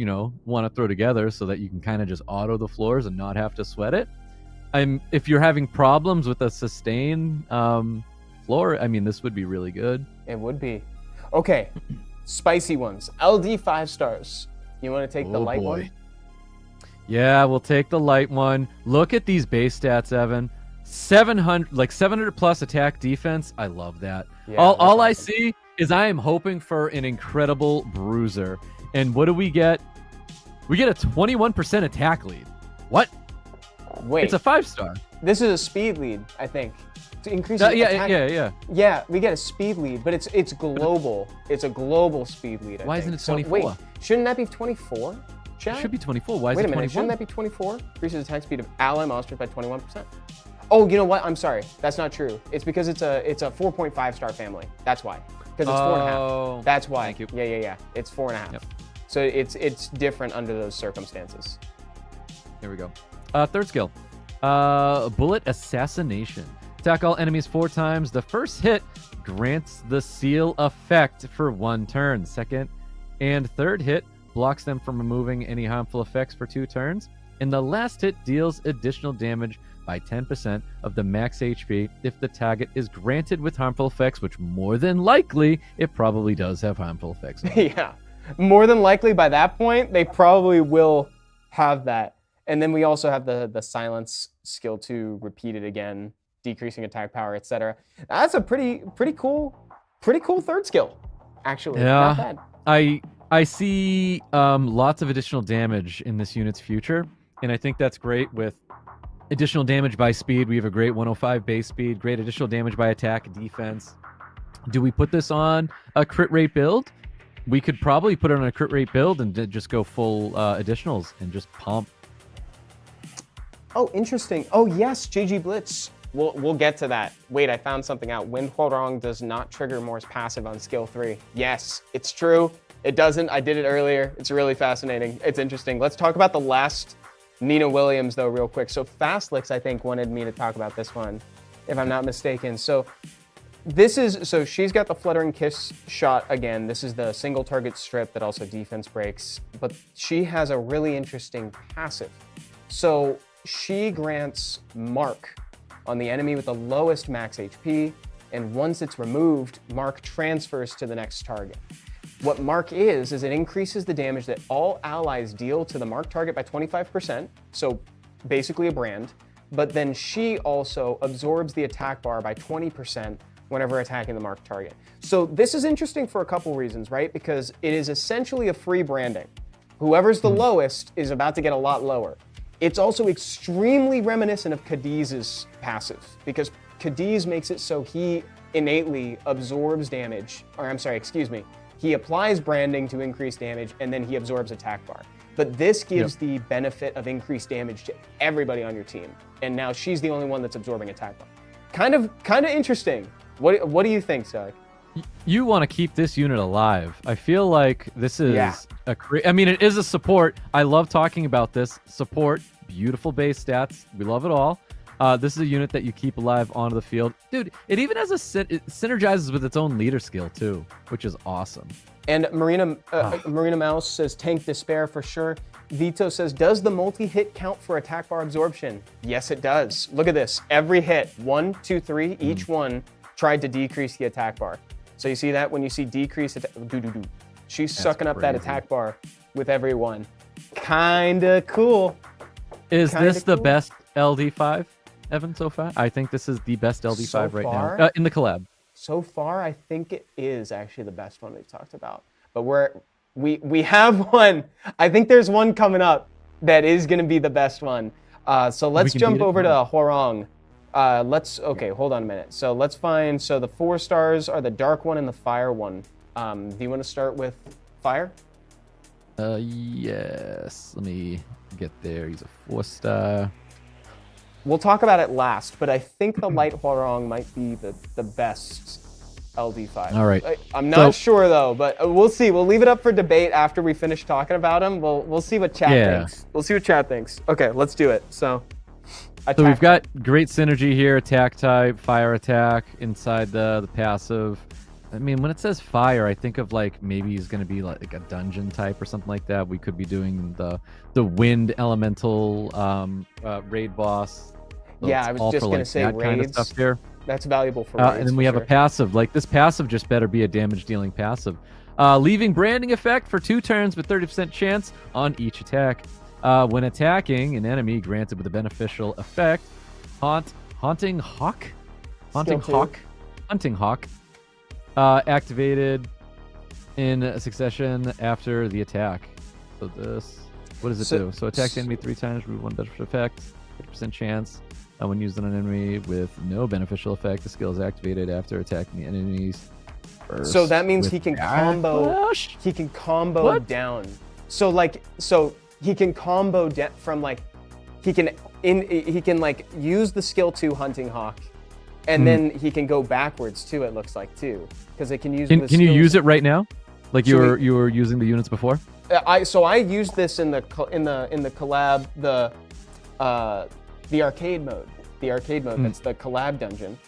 want to throw together so that you can kind of just auto the floors and not have to sweat it. If you're having problems with a sustain floor, I mean, this would be really good.
It would be. Okay, spicy ones. LD 5 stars. You want to take the light one?
Yeah, we'll take the light one. Look at these base stats, Evan. 700 plus attack defense. I love that. Yeah, all awesome. I see is I am hoping for an incredible bruiser. And what do we get? We get a 21% attack lead. What?
Wait.
It's a 5-star.
This is a speed lead, I think. To increase attack. Yeah, we get a speed lead, but it's global. It's a global speed lead.
Why isn't it 24?
So, wait, shouldn't that be 24?
It should be 24. Why is it 21?
Wait a minute, shouldn't that be 24? Increases attack speed of ally monsters by 21%. Oh, you know what? I'm sorry. That's not true. It's because it's a 4.5 star family. That's why. Because it's 4.5. That's why.
Thank you.
Yeah. It's 4.5.
Yep.
So it's different under those circumstances.
Here we go. Third skill. Bullet Assassination. Attack all enemies 4 times. The first hit grants the seal effect for 1 turn. Second and third hit blocks them from removing any harmful effects for 2 turns. And the last hit deals additional damage by 10% of the max HP if the target is granted with harmful effects, which more than likely it probably does have harmful effects.
Yeah, more than likely by that point they probably will have that. And then we also have the silence skill to repeat it again, decreasing attack power, etc. That's a pretty cool third skill, actually.
Yeah,
not bad.
I see lots of additional damage in this unit's future, and I think that's great with additional damage by speed. We have a great 105 base speed, great additional damage by attack and defense. Do we put this on a crit rate build? We could probably put it on a crit rate build and just go full additionals and just pump.
Oh, interesting. Oh, yes, JG Blitz. We'll get to that. Wait, I found something out. Wind Hwoarang does not trigger Moore's passive on skill 3. Yes, it's true. It doesn't. I did it earlier. It's really fascinating. It's interesting. Let's talk about the last Nina Williams, though, real quick. So Fastlix, I think, wanted me to talk about this one, if I'm not mistaken. So she's got the Fluttering Kiss shot again. This is the single target strip that also defense breaks, but she has a really interesting passive. So she grants Mark on the enemy with the lowest max HP, and once it's removed, Mark transfers to the next target. What Mark is it increases the damage that all allies deal to the Mark target by 25%, so basically a brand, but then she also absorbs the attack bar by 20% whenever attacking the Mark target. So this is interesting for a couple reasons, right? Because it is essentially a free branding. Whoever's the lowest is about to get a lot lower. It's also extremely reminiscent of Cadiz's passive, because Cadiz makes it so he innately absorbs damage, he applies branding to increase damage, and then he absorbs attack bar. But this gives the benefit of increased damage to everybody on your team, and now she's the only one that's absorbing attack bar. Kind of interesting. What do you think, Stoic?
You want to keep this unit alive. I feel like this is it is a support. I love talking about this support. Beautiful base stats. We love it all. This is a unit that you keep alive onto the field. Dude, it even has it synergizes with its own leader skill too, which is awesome. And
Marina Mouse says tank despair for sure. Vito says, does the multi-hit count for attack bar absorption? Yes, it does. Look at this. Every hit, 1, 2, 3, each one tried to decrease the attack bar. So you see that when you see decrease, she's sucking up that attack bar with every one. Kinda cool.
Is this the best LD5, Evan, so far? I think this is the best LD5 right now in the collab.
So far, I think it is actually the best one we've talked about. But we have one. I think there's one coming up that is going to be the best one. So let's jump over to Hwoarang. Hold on a minute. So let's find, the 4 stars are the dark one and the fire one. Do you want to start with fire?
Yes. Let me get there. He's a 4-star.
We'll talk about it last, but I think the light Hwoarang might be the best LD5.
All right.
I'm not sure though, but we'll see. We'll leave it up for debate after we finish talking about him. We'll see what chat thinks. We'll see what chat thinks. Okay, let's do it. So
we've got great synergy here. Attack type, fire attack inside the passive. I mean, when it says fire, I think of like maybe he's gonna be like a dungeon type or something like that. We could be doing the wind elemental raid boss. So
Yeah,
it's
I was
all
just
for,
gonna
like,
say
that kind of
raids.
stuff here.
That's valuable for raids.
And then we
for
have
sure.
a passive. Like this passive just better be a damage dealing passive. Leaving branding effect for 2 turns with 30% chance on each attack. When attacking an enemy granted with a beneficial effect, Haunting Hawk, activated in succession after the attack. So this, what does it do? So attack the enemy 3 times, remove 1 beneficial effect, 50% chance. When used on an enemy with no beneficial effect, the skill is activated after attacking the enemies first.
So that means he can
backlash?
He can combo
What?
down. So he can combo from like he can like use the skill 2 Hunting Hawk, and then he can go backwards too. It looks like too, because it can use.
Can you use it right now? Like you were using the units before?
I used this in the collab the arcade mode. That's the collab dungeon.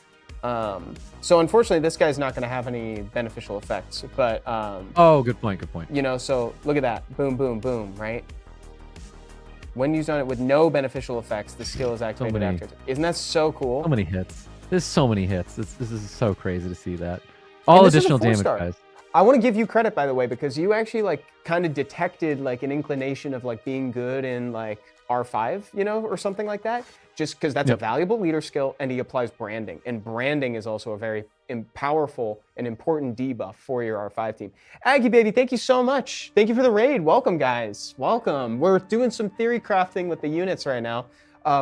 So unfortunately, this guy's not going to have any beneficial effects. But
oh, good point.
you know, so look at that, boom, boom, boom, right? When used on it with no beneficial effects, the skill is activated after. Isn't that so cool?
So many hits. There's so many hits. This is so crazy to see that. All additional damage, guys.
I want to give you credit, by the way, because you actually like kind of detected like an inclination of like being good in like R5, you know, or something like that. Just because that's a valuable leader skill, and he applies branding. And branding is also a very powerful and important debuff for your R5 team. Aggie Baby, thank you so much. Thank you for the raid. Welcome, guys. Welcome. We're doing some theory crafting with the units right now.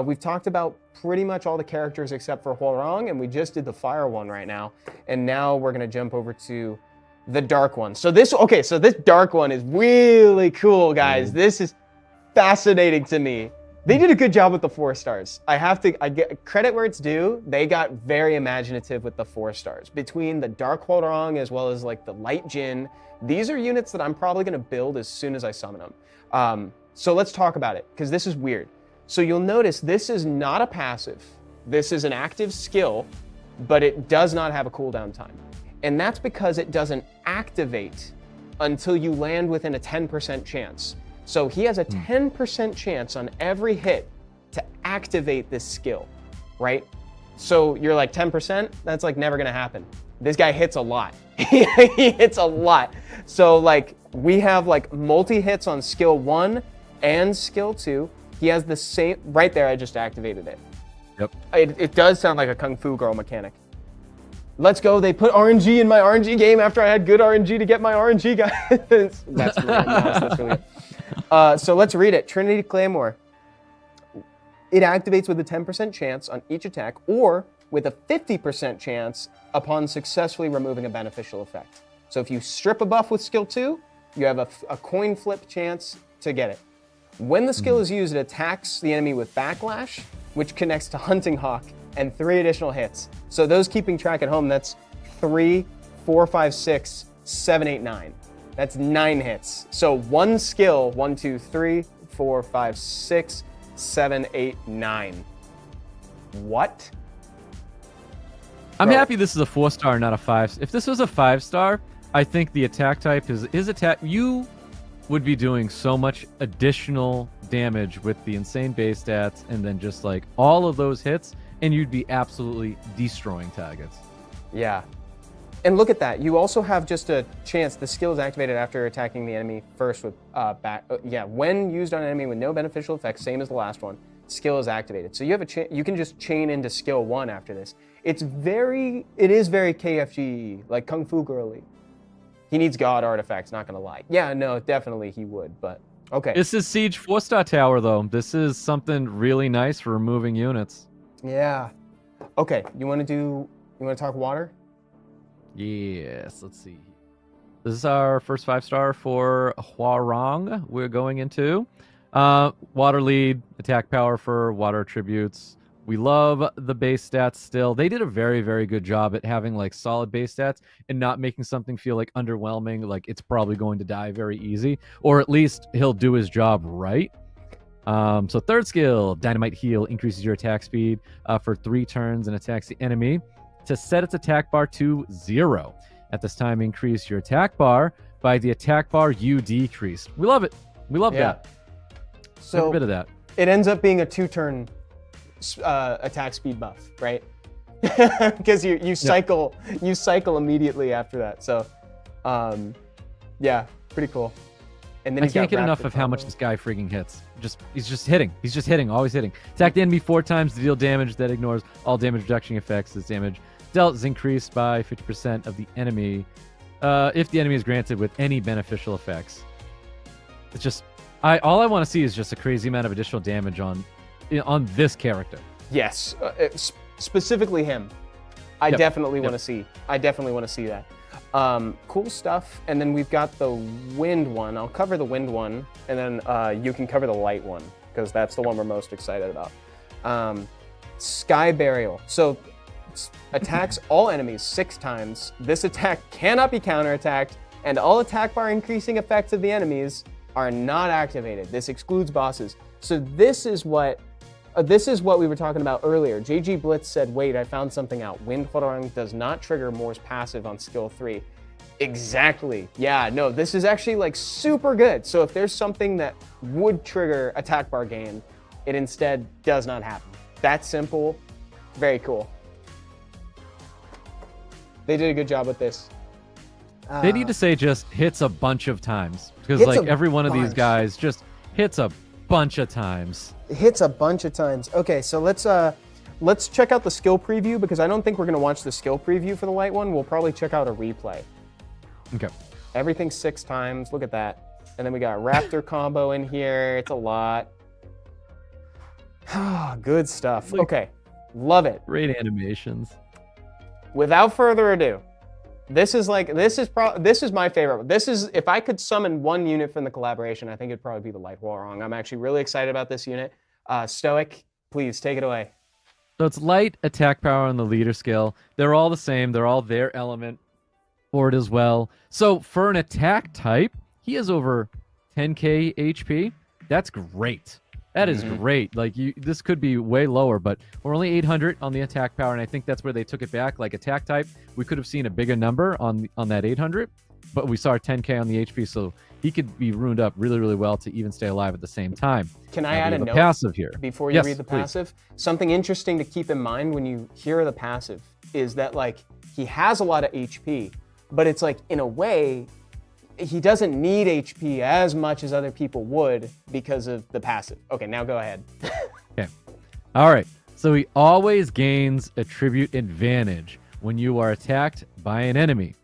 We've talked about pretty much all the characters except for Hwoarang, and we just did the fire one right now. And now we're going to jump over to the dark one. So this dark one is really cool, guys. This is fascinating to me. They did a good job with the 4 stars. I get credit where it's due. They got very imaginative with the 4 stars. Between the Dark Hwoarang as well as like the Light Jin, these are units that I'm probably gonna build as soon as I summon them. So let's talk about it, because this is weird. So you'll notice this is not a passive. This is an active skill, but it does not have a cooldown time. And that's because it doesn't activate until you land within a 10% chance. So he has a 10% chance on every hit to activate this skill, right? So you're like 10%, that's like never gonna happen. This guy hits a lot. He hits a lot. So like we have like multi-hits on skill 1 and skill 2. He has the same, right there I just activated it.
Yep.
It does sound like a Kung Fu Girl mechanic. Let's go. They put RNG in my RNG game after I had good RNG to get my RNG, guys. That's really nice. That's really good. So let's read it. Trinity Claymore. It activates with a 10% chance on each attack, or with a 50% chance upon successfully removing a beneficial effect. So if you strip a buff with skill 2, you have a coin flip chance to get it. When the skill is used, it attacks the enemy with backlash, which connects to Hunting Hawk, and 3 additional hits. So those keeping track at home, that's 3, 4, 5, 6, 7, 8, 9. That's 9 hits. So one skill, 1, 2, 3, 4, 5, 6, 7, 8, 9. What?
I'm happy this is a 4-star, not a 5. If this was a 5-star, I think the attack type is his attack. You would be doing so much additional damage with the insane base stats, and then just like all of those hits, and you'd be absolutely destroying targets.
Yeah. And look at that. You also have just a chance. The skill is activated after attacking the enemy first with when used on an enemy with no beneficial effects, same as the last one, skill is activated. So you have a you can just chain into skill 1 after this. It is very KFG, like Kung Fu Girly. He needs God artifacts, not gonna lie. Yeah, no, definitely he would, but okay.
This is Siege 4-star tower though. This is something really nice for removing units.
Yeah. Okay, you wanna talk water?
Yes, let's see. This is our first 5-star for Hwoarang. We're going into water lead, attack power for water attributes. We love the base stats still. They did a very, very good job at having like solid base stats and not making something feel like underwhelming, like it's probably going to die very easy, or at least he'll do his job right. So third skill, Dynamite Heal, increases your attack speed for 3 turns and attacks the enemy to set its attack bar to 0. At this time, increase your attack bar by the attack bar you decreased. We love it. We love that.
So
every bit of that.
It ends up being a 2-turn attack speed buff, right? Because you cycle immediately after that. So, yeah, pretty cool. And then
I can't get enough of how much this guy freaking hits. He's just hitting. He's just hitting, always hitting. Attack the enemy 4 times to deal damage that ignores all damage reduction effects. This damage dealt is increased by 50% of the enemy if the enemy is granted with any beneficial effects. It's just, all I want to see is just a crazy amount of additional damage on this character.
Yes, specifically him. I definitely want to see. I definitely want to see that. Cool stuff. And then we've got the wind one. I'll cover the wind one, and then you can cover the light one, because that's the one we're most excited about. Sky Burial. So attacks all enemies 6 times. This attack cannot be counterattacked, and all attack bar increasing effects of the enemies are not activated. This excludes bosses. So this is what we were talking about earlier. JG Blitz said, wait, I found something out. Wind Hwoarang does not trigger Moore's passive on skill 3. Exactly. Yeah, no, this is actually like super good. So if there's something that would trigger attack bar gain, it instead does not happen. That's simple. Very cool. They did a good job with this.
They need to say just hits a bunch of times, because like every one of these guys just hits a bunch of times.
Hits a bunch of times. Okay, so let's check out the skill preview, because I don't think we're going to watch the skill preview for the light one. We'll probably check out a replay.
Okay.
Everything 6 times. Look at that. And then we got Raptor combo in here. It's a lot. Good stuff. Okay. Love it.
Great animations.
Without further ado, this is my favorite. This is, if I could summon one unit from the collaboration, I think it'd probably be the Light Hwoarang. I'm actually really excited about this unit. Stoic, please take it away.
So it's light, attack power, and the leader skill. They're all the same. They're all their element for it as well. So for an attack type, he has over 10k HP. That's great. That is great. Like, this could be way lower, but we're only 800 on the attack power, and I think that's where they took it back. Like, attack type, we could have seen a bigger number on that 800, but we saw 10k on the HP, so he could be ruined up really, really well to even stay alive at the same time.
Can I add a note
passive here
before you read the passive? Something interesting to keep in mind when you hear the passive is that, like, he has a lot of HP, but it's like, in a way, he doesn't need HP as much as other people would because of the passive. Okay, now go ahead.
Okay. All right. So he always gains attribute advantage when you are attacked by an enemy,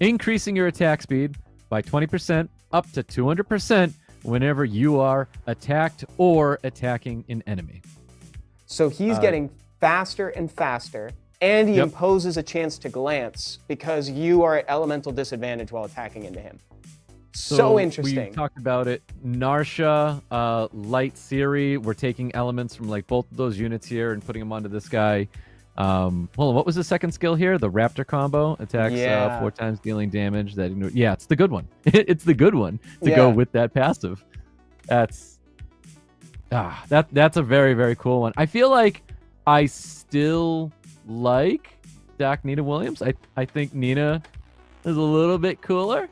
increasing your attack speed by 20% up to 200% whenever you are attacked or attacking an enemy.
So he's getting faster and faster, and he imposes a chance to glance because you are at elemental disadvantage while attacking into him. So interesting.
We talked about it. Narsha, Light Siri, we're taking elements from like both of those units here and putting them onto this guy. Hold on, what was the second skill here? The Raptor combo attacks 4 times dealing damage. Yeah, it's the good one. It's the good one to go with that passive. That's a very, very cool one. I feel like I still like Doc Nina Williams. I think Nina is a little bit cooler.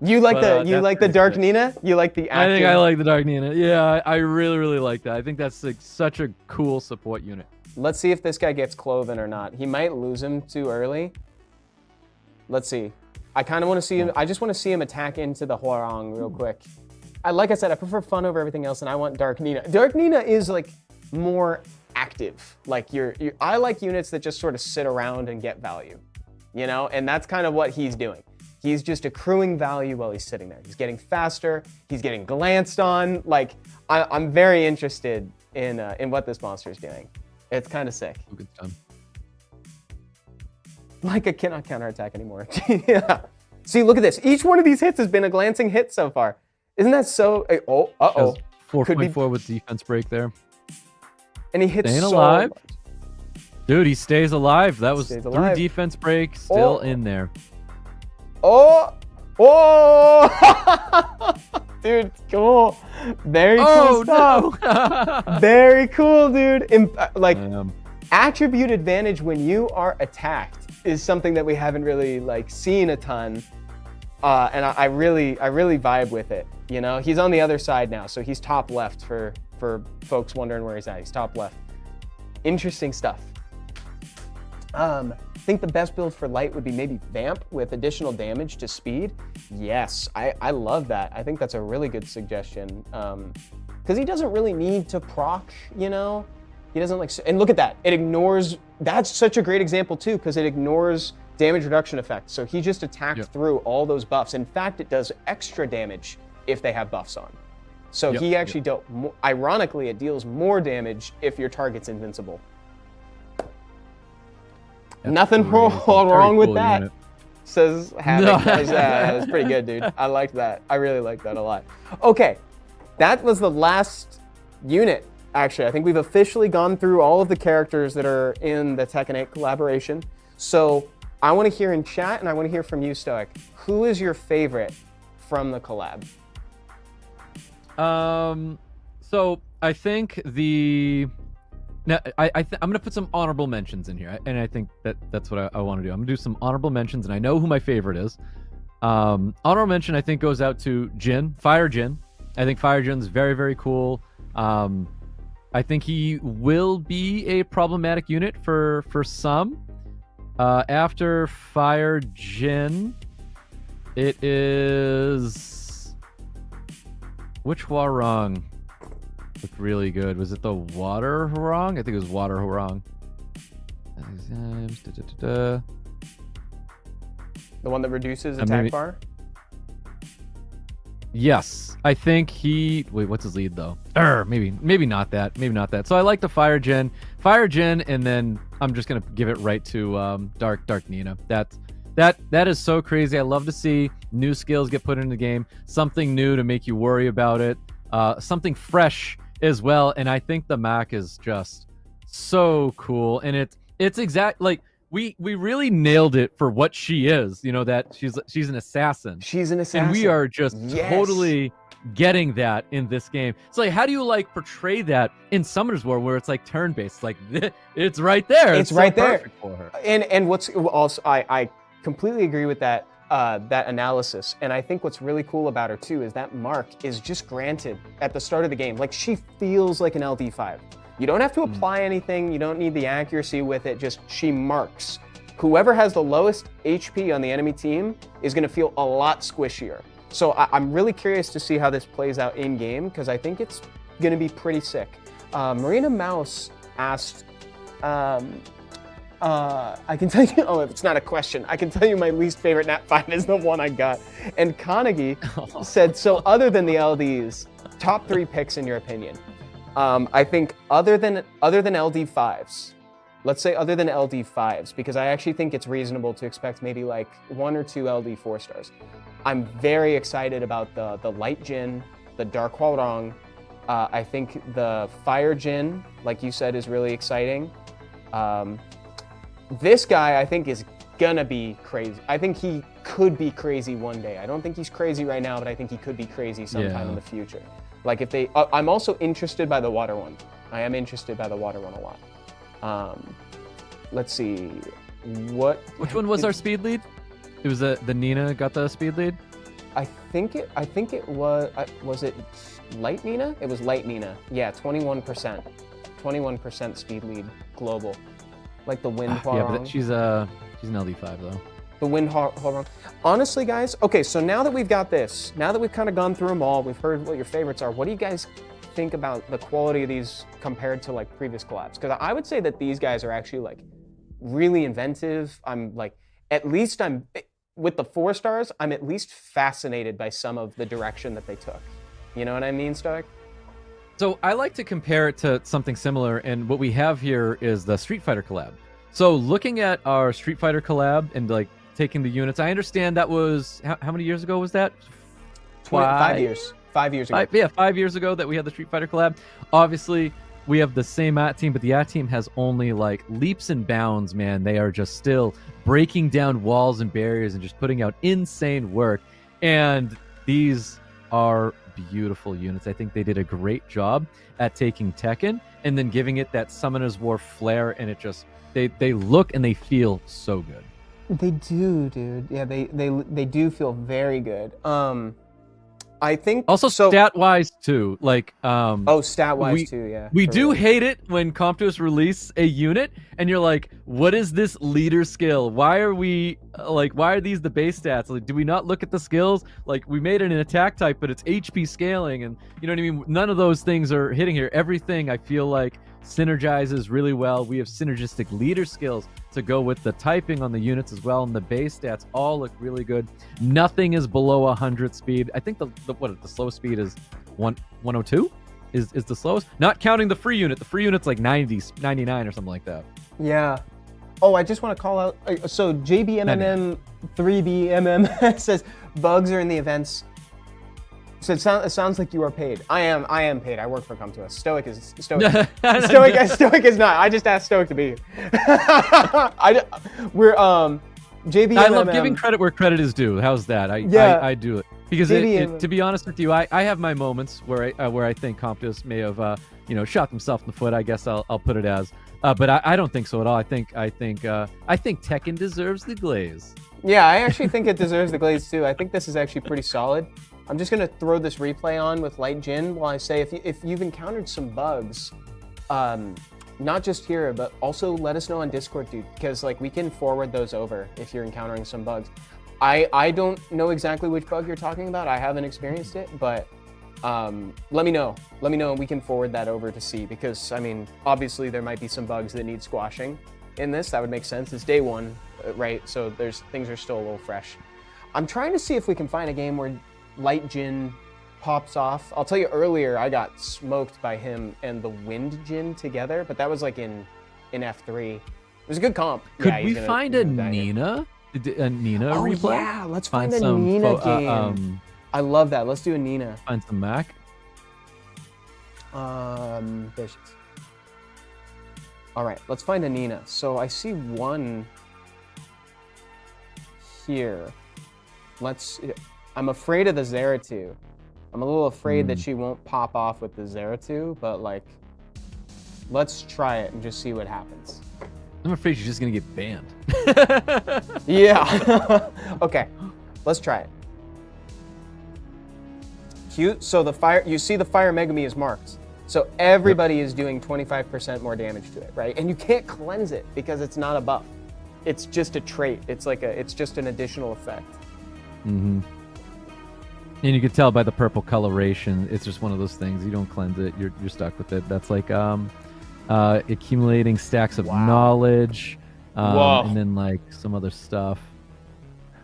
You like the Dark Nina? You like the active?
I think I like the Dark Nina. Yeah, I really, really like that. I think that's like such a cool support unit.
Let's see if this guy gets cloven or not. He might lose him too early. Let's see. I kind of want to see him. I just want to see him attack into the Hwoarang real quick. Like I said, I prefer fun over everything else, and I want Dark Nina. Dark Nina is like more active. Like I like units that just sort of sit around and get value, you know? And that's kind of what he's doing. He's just accruing value while he's sitting there. He's getting faster. He's getting glanced on. Like, I'm very interested in what this monster is doing. It's kind of sick.
Good time.
Like, I cannot counterattack anymore. Yeah. See, look at this. Each one of these hits has been a glancing hit so far. Isn't that so? Oh, uh-oh.
4.4 with defense break there.
And he hits
Staying
so
alive.
much.
Dude, he stays alive. That was 3 defense break, still in there.
Oh! Dude, cool. Very cool stuff. No. Very cool, dude. Like, attribute advantage when you are attacked. is something that we haven't really like seen a ton, and I really vibe with it. You know, he's on the other side now, so he's top left for folks wondering where he's at. He's top left. Interesting stuff. I think the best build for light would be maybe Vamp with additional damage to speed. Yes, I love that. I think that's a really good suggestion. Because he doesn't really need to proc, you know? He doesn't like, and look at that. It ignores, that's such a great example too, because it ignores damage reduction effects. So he just attacked through all those buffs. In fact, it does extra damage if they have buffs on. So he actually dealt, ironically, it deals more damage if your target's invincible. That's nothing wrong with that, unit. Says Havoc. No. That's pretty good, dude. I liked that. I really liked that a lot. Okay, that was the last unit, actually. I think we've officially gone through all of the characters that are in the Tekken 8 collaboration. So I want to hear in chat, and I want to hear from you, Stoic. Who is your favorite from the collab?
So I think the... Now, I'm going to put some honorable mentions in here, and I think that's what I want to do. I'm going to do some honorable mentions, and I know who my favorite is. Honorable mention, I think, goes out to Jin, Fire Jin. I think Fire Jin's very, very cool. I think he will be a problematic unit for some. After Fire Jin, it is... Which Hwoarang looked really good? Was it the Water Hwoarang? I think it was Water Hwoarang.
The one that reduces attack bar?
Yes. I think he... Wait, what's his lead, though? Maybe not that. Maybe not that. So I like the Fire Jin, and then I'm just going to give it right to Dark Nina. That is so crazy. I love to see new skills get put into the game, something new to make you worry about it, something fresh as well. And I think the Mac is just so cool, and it's exact like we really nailed it for what she is. You know, that she's an assassin.
She's an assassin,
and we are just totally getting that in this game. So like, how do you like portray that in Summoner's War, where it's like turn-based? Like it's right there.
It's right
so
there
perfect for her.
And what's also I completely agree with that analysis. And I think what's really cool about her too is that mark is just granted at the start of the game. Like, she feels like an LD5. You don't have to apply anything. You don't need the accuracy with it. Just she marks. Whoever has the lowest HP on the enemy team is going to feel a lot squishier. So I'm really curious to see how this plays out in game, because I think it's going to be pretty sick. Marina Mouse asked, I can tell you, oh, it's not a question. I can tell you my least favorite Nat 5 is the one I got. And Kanagi said, so other than the LDs, top 3 picks in your opinion? I think other than LD5s, let's say other than LD5s, because I actually think it's reasonable to expect maybe like 1 or 2 LD 4-stars. I'm very excited about the Light Jin, the Dark Hwoarang. I think the Fire Jin, like you said, is really exciting. This guy, I think, is gonna be crazy. I think he could be crazy one day. I don't think he's crazy right now, but I think he could be crazy sometime in the future. Like if they, I'm also interested by the Water one. I am interested by the Water one a lot. Let's see,
which one was our speed lead? It was the Nina got the speed lead.
I think it was it Light Nina? It was Light Nina. Yeah, 21% speed lead global. Like the Wind Hwoarang.
Yeah, but she's an LD5 though.
The Wind Hwoarang. Honestly, guys, okay, so now that we've got this, now that we've kind of gone through them all, we've heard what your favorites are, what do you guys think about the quality of these compared to like previous collabs? Because I would say that these guys are actually like really inventive. I'm like, at least with the 4-stars, I'm at least fascinated by some of the direction that they took. You know what I mean, Stoic?
So I like to compare it to something similar, and what we have here is the Street Fighter collab. So looking at our Street Fighter collab and like taking the units, I understand that was, how many years ago was that?
5 years. 5 years ago.
5 years ago that we had the Street Fighter collab. Obviously, we have the same AT team, but the AT team has only like leaps and bounds, man. They are just still breaking down walls and barriers and just putting out insane work. And these are beautiful units. I think they did a great job at taking Tekken and then giving it that Summoner's War flair, and it just they look and they feel so good.
They do, dude. Yeah, they do feel very good. I think
Also,
so.
stat-wise too, like
Oh, stat-wise too, yeah.
We
for
do
real.
hate it when Comptos release a unit and you're like, what is this leader skill? Why are we why are these the base stats? Like, do we not look at the skills? Like, we made it an attack type, but it's HP scaling, and you know what I mean? None of those things are hitting here. Everything I feel like synergizes really well. We have synergistic leader skills to go with the typing on the units as well, and the base stats all look really good. Nothing is below 100 speed. I think the slow speed is 102 is the slowest, not counting the free unit. The free unit's like 90, 99 or something like that.
Yeah. Oh, I just want to call out. So JBMMM 3BMM says bugs are in the events. So it sounds like you are paid. I am paid. I work for Come to Us. Stoic is not. I just asked Stoic to be here. We're JBMMM.
I love giving credit where credit is due. How's that? I do it because to be honest with you, I have my moments where I think Comptos may have shot himself in the foot. I guess I'll put it as. But I don't think so at all. I think Tekken deserves the glaze.
Yeah, I actually think it deserves the glaze too. I think this is actually pretty solid. I'm just gonna throw this replay on with Light Gin while I say if you've encountered some bugs, not just here, but also let us know on Discord, dude, because like we can forward those over if you're encountering some bugs. I don't know exactly which bug you're talking about. I haven't experienced it, but let me know. Let me know and we can forward that over to see, because I mean, obviously there might be some bugs that need squashing in this. That would make sense. It's day one, right? So things are still a little fresh. I'm trying to see if we can find a game where Light Gin pops off. I'll tell you, earlier I got smoked by him and the Wind Gin together, but that was like in F3. It was a good comp.
Could we find a Nina? A Nina replay?
Yeah, let's find a Nina game. I love that. Let's do a Nina.
Find some Mac.
There she is. All right, let's find a Nina. So I see one here. I'm afraid of the Zeratul. I'm a little afraid that she won't pop off with the Zeratul, but like, let's try it and just see what happens.
I'm afraid she's just gonna get banned.
Yeah. Okay, let's try it. Cute. So you see the Fire Megami is marked. So everybody is doing 25% more damage to it, right? And you can't cleanse it because it's not a buff. It's just a trait. It's just an additional effect.
Mm-hmm. And you can tell by the purple coloration, it's just one of those things. You don't cleanse it, you're stuck with it. That's like accumulating stacks of knowledge, and then like some other stuff.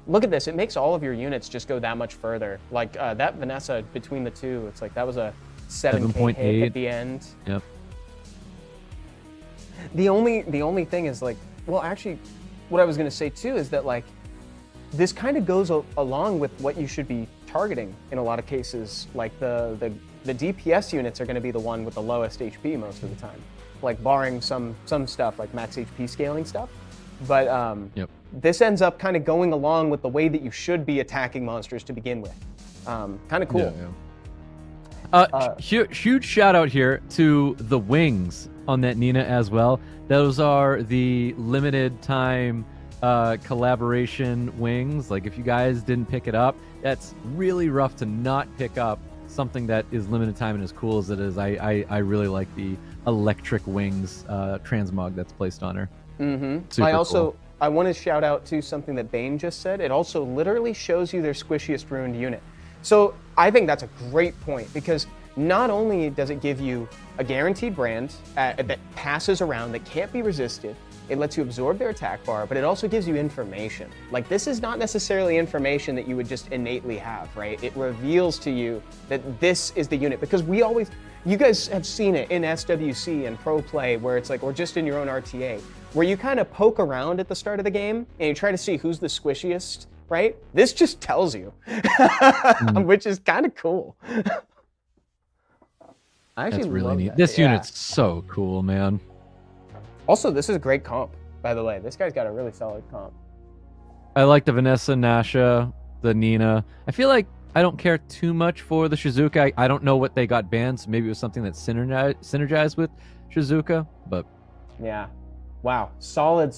Look at this. It makes all of your units just go that much further. Like that Vanessa between the two, it's like that was a 7K hit at the end.
Yep.
The only thing is like, well, actually, what I was gonna say too is that like, this kind of goes along with what you should be targeting in a lot of cases. Like the DPS units are going to be the one with the lowest HP most of the time, like barring some stuff like max HP scaling stuff. But this ends up kind of going along with the way that you should be attacking monsters to begin with. Kind of cool.
Huge shout out here to the wings on that Nina as well. Those are the limited time collaboration wings. Like if you guys didn't pick it up, that's really rough to not pick up something that is limited time and as cool as it is. I really like the electric wings transmog that's placed on her.
Mm-hmm. I want to shout out to something that Bane just said. It also literally shows you their squishiest ruined unit. So I think that's a great point, because not only does it give you a guaranteed brand that passes around, that can't be resisted, it lets you absorb their attack bar, but it also gives you information. Like, this is not necessarily information that you would just innately have, right? It reveals to you that this is the unit, because you guys have seen it in SWC and Pro Play, where it's like, or just in your own RTA, where you kind of poke around at the start of the game and you try to see who's the squishiest, right? This just tells you, which is kind of cool. I actually
That's really
love
neat.
that.
This unit's so cool, man.
Also, this is a great comp, by the way. This guy's got a really solid comp.
I like the Vanessa, Nasha, the Nina. I feel like I don't care too much for the Shizuka. I don't know what they got banned, so maybe it was something that synergized with Shizuka, but...
Yeah. Wow, solid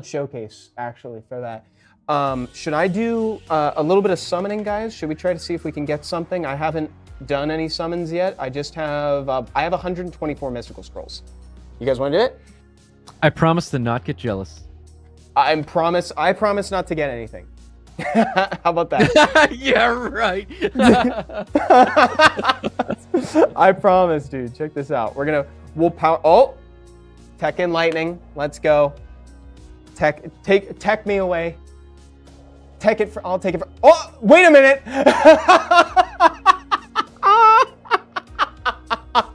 showcase actually for that. Should I do a little bit of summoning, guys? Should we try to see if we can get something? I haven't done any summons yet. I just have 124 mystical scrolls. You guys want to do it?
I promise to not get jealous.
I promise not to get anything. How about that?
Yeah, right.
I promise, dude. Check this out. We'll power. Oh, TEKKEN lightning. Let's go. Tech me away. I'll take it for. Oh, wait a minute.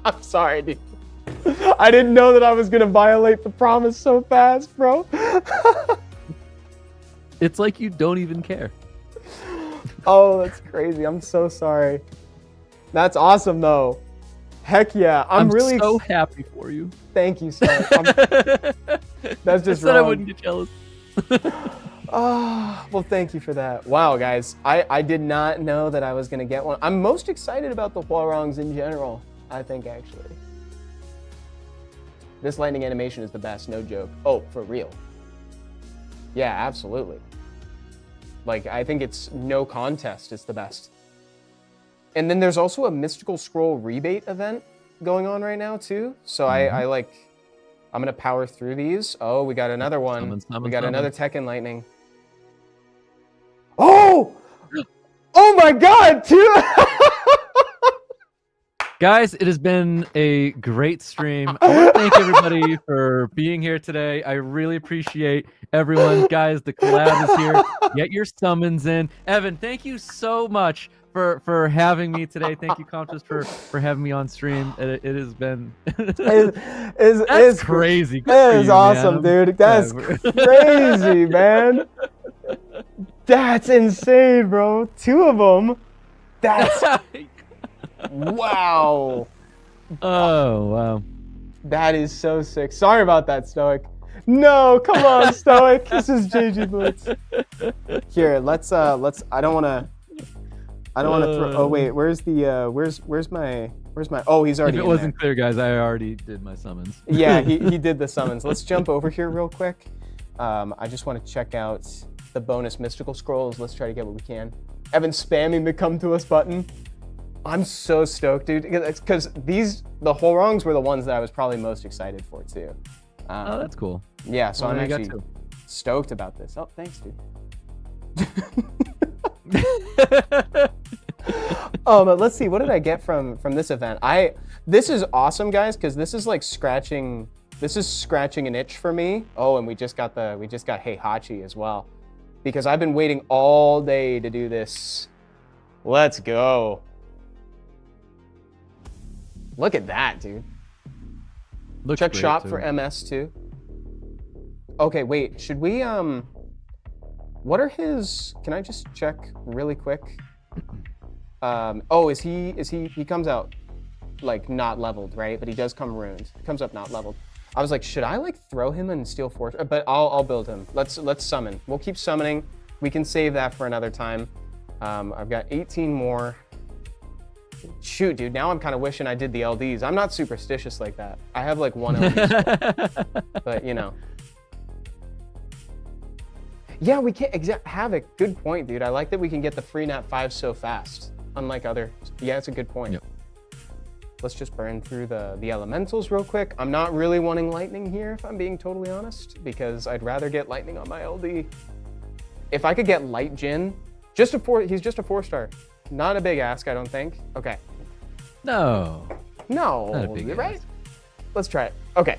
I'm sorry, dude. I didn't know that I was gonna violate the promise so fast, bro.
It's like you don't even care.
Oh, that's crazy. I'm so sorry. That's awesome, though. Heck yeah. I'm really
so happy for you.
Thank you, sir. That's just
I said
wrong.
I wouldn't get jealous.
Oh, well, thank you for that. Wow, guys. I did not know that I was going to get one. I'm most excited about the Hwoarangs in general, I think, actually. This lightning animation is the best, no joke. Oh, for real. Yeah, absolutely. Like, I think it's no contest. It's the best. And then there's also a mystical scroll rebate event going on right now, too. So I'm going to power through these. Oh, we got another one. We got another TEKKEN lightning. Oh! Oh my god, two!
Guys, it has been a great stream. I want to thank everybody for being here today. I really appreciate everyone. Guys, the collab is here. Get your summons in. Evan, thank you so much for having me today. Thank you, Comptus, for having me on stream. It has been
it's
crazy.
It is awesome, man. Dude. That's crazy, man. That's insane, bro. 2 of them. That's wow.
Oh wow.
That is so sick. Sorry about that, Stoic. No, come on, Stoic. This is JG Boots. Here, let's I don't wanna throw. Oh wait, where's my? Oh, he's already.
If it wasn't clear, guys, I already did my summons.
Yeah, he did the summons. Let's jump over here real quick. I just want to check out the bonus mystical scrolls. Let's try to get what we can. Evan spamming the come to us button. I'm so stoked, dude. Because the Hwoarangs were the ones that I was probably most excited for too.
Oh, that's cool.
Yeah, so I'm actually stoked about this. Oh, thanks, dude. But let's see, what did I get from this event? This is awesome, guys, because this is like scratching an itch for me. Oh, and we just got Heihachi as well, because I've been waiting all day to do this. Let's go. Look at that, dude.
Looks
Check
great,
shop
too.
for MS too. Okay, wait, should we what are his, can I just check really quick? Oh, he comes out like not leveled, right? But he does come ruined. He comes up not leveled. I was like, should I like throw him in Steel Fortress? But I'll build him. Let's summon. We'll keep summoning. We can save that for another time. I've got 18 more. Shoot, dude, now I'm kind of wishing I did the LDs. I'm not superstitious like that. I have like 1 LD, but you know. Yeah, we can't have it. Good point, dude. I like that we can get the free nat 5 so fast, unlike other. Yeah, it's a good point.
Yep.
Let's just burn through the elementals real quick. I'm not really wanting lightning here, if I'm being totally honest, because I'd rather get lightning on my LD. If I could get light Jin, he's just a 4-star. Not a big ask, I don't think. Okay.
No.
No,
Not a big
right?
ask.
Let's try it. Okay.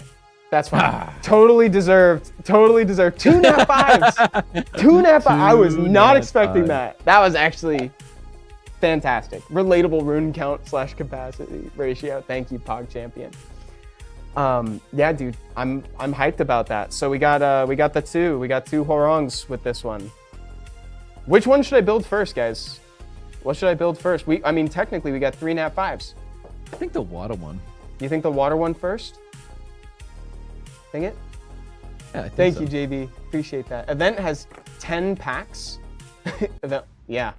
That's fine. Totally deserved. 2 nat 5s. 2 nat 5. I was not expecting that. That was actually fantastic. Relatable rune count / capacity ratio. Thank you, Pog Champion. Yeah, dude, I'm hyped about that. So we got the 2. We got 2 Hwoarangs with this one. Which one should I build first, guys? What should I build first? I mean, technically, we got 3 nat 5s.
I think the water one.
You think the water one first? Think it?
Yeah, I think
Thank
so.
you, JB. Appreciate that. Event has 10 packs. Yeah.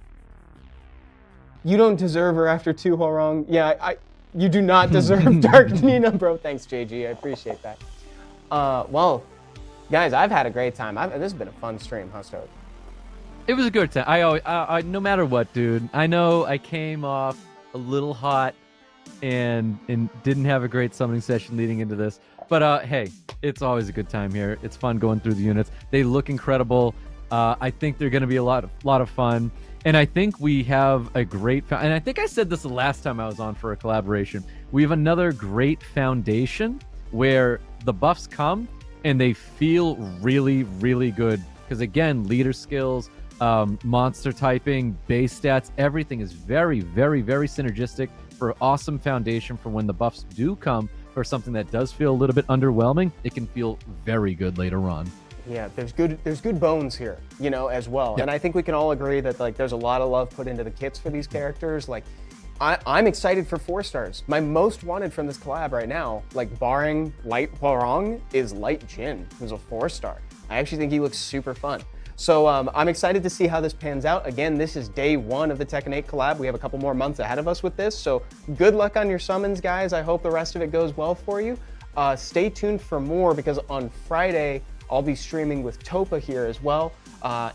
You don't deserve her after 2 Hwoarang. Yeah, you do not deserve Dark Nina, bro. Thanks, JG. I appreciate that. Well, Guys, I've had a great time. This has been a fun stream, huh, Stoic?
It was a good time. I no matter what, dude. I know I came off a little hot and didn't have a great summoning session leading into this. But hey, it's always a good time here. It's fun going through the units. They look incredible. I think they're going to be a lot of fun. And I think we have a great, and I think I said this the last time I was on for a collaboration. We have another great foundation where the buffs come and they feel really, really good. Because again, leader skills, monster typing, base stats, everything is very, very, very synergistic for awesome foundation for when the buffs do come. For something that does feel a little bit underwhelming, it can feel very good later on.
Yeah, there's good bones here, you know, as well.
Yep.
And I think we can all agree that like there's a lot of love put into the kits for these characters. Like, I'm excited for 4 stars. My most wanted from this collab right now, like barring Light Hwoarang, is Light Gin, who's a 4-star. I actually think he looks super fun. So I'm excited to see how this pans out. Again, this is day 1 of the Tekken 8 collab. We have a couple more months ahead of us with this. So good luck on your summons, guys. I hope the rest of it goes well for you. Stay tuned for more because on Friday, I'll be streaming with Topa here as well.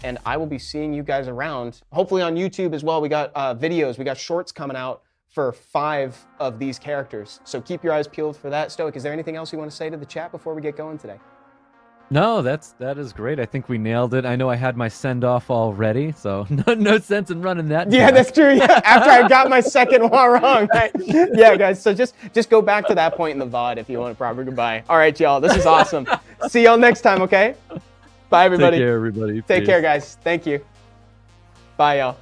And I will be seeing you guys around, hopefully on YouTube as well. We got videos, we got shorts coming out for 5 of these characters. So keep your eyes peeled for that. Stoic, is there anything else you want to say to the chat before we get going today?
No, that is great. I think we nailed it. I know I had my send-off already, so no sense in running that.
Yeah,
back.
that's true. Yeah, after I got my second Hwoarang. Right? Yeah, guys, so just go back to that point in the VOD if you want a proper goodbye. All right, y'all, this is awesome. See y'all next time, okay? Bye, everybody.
Take care, everybody.
Take
Peace.
care, guys. Thank you. Bye, y'all.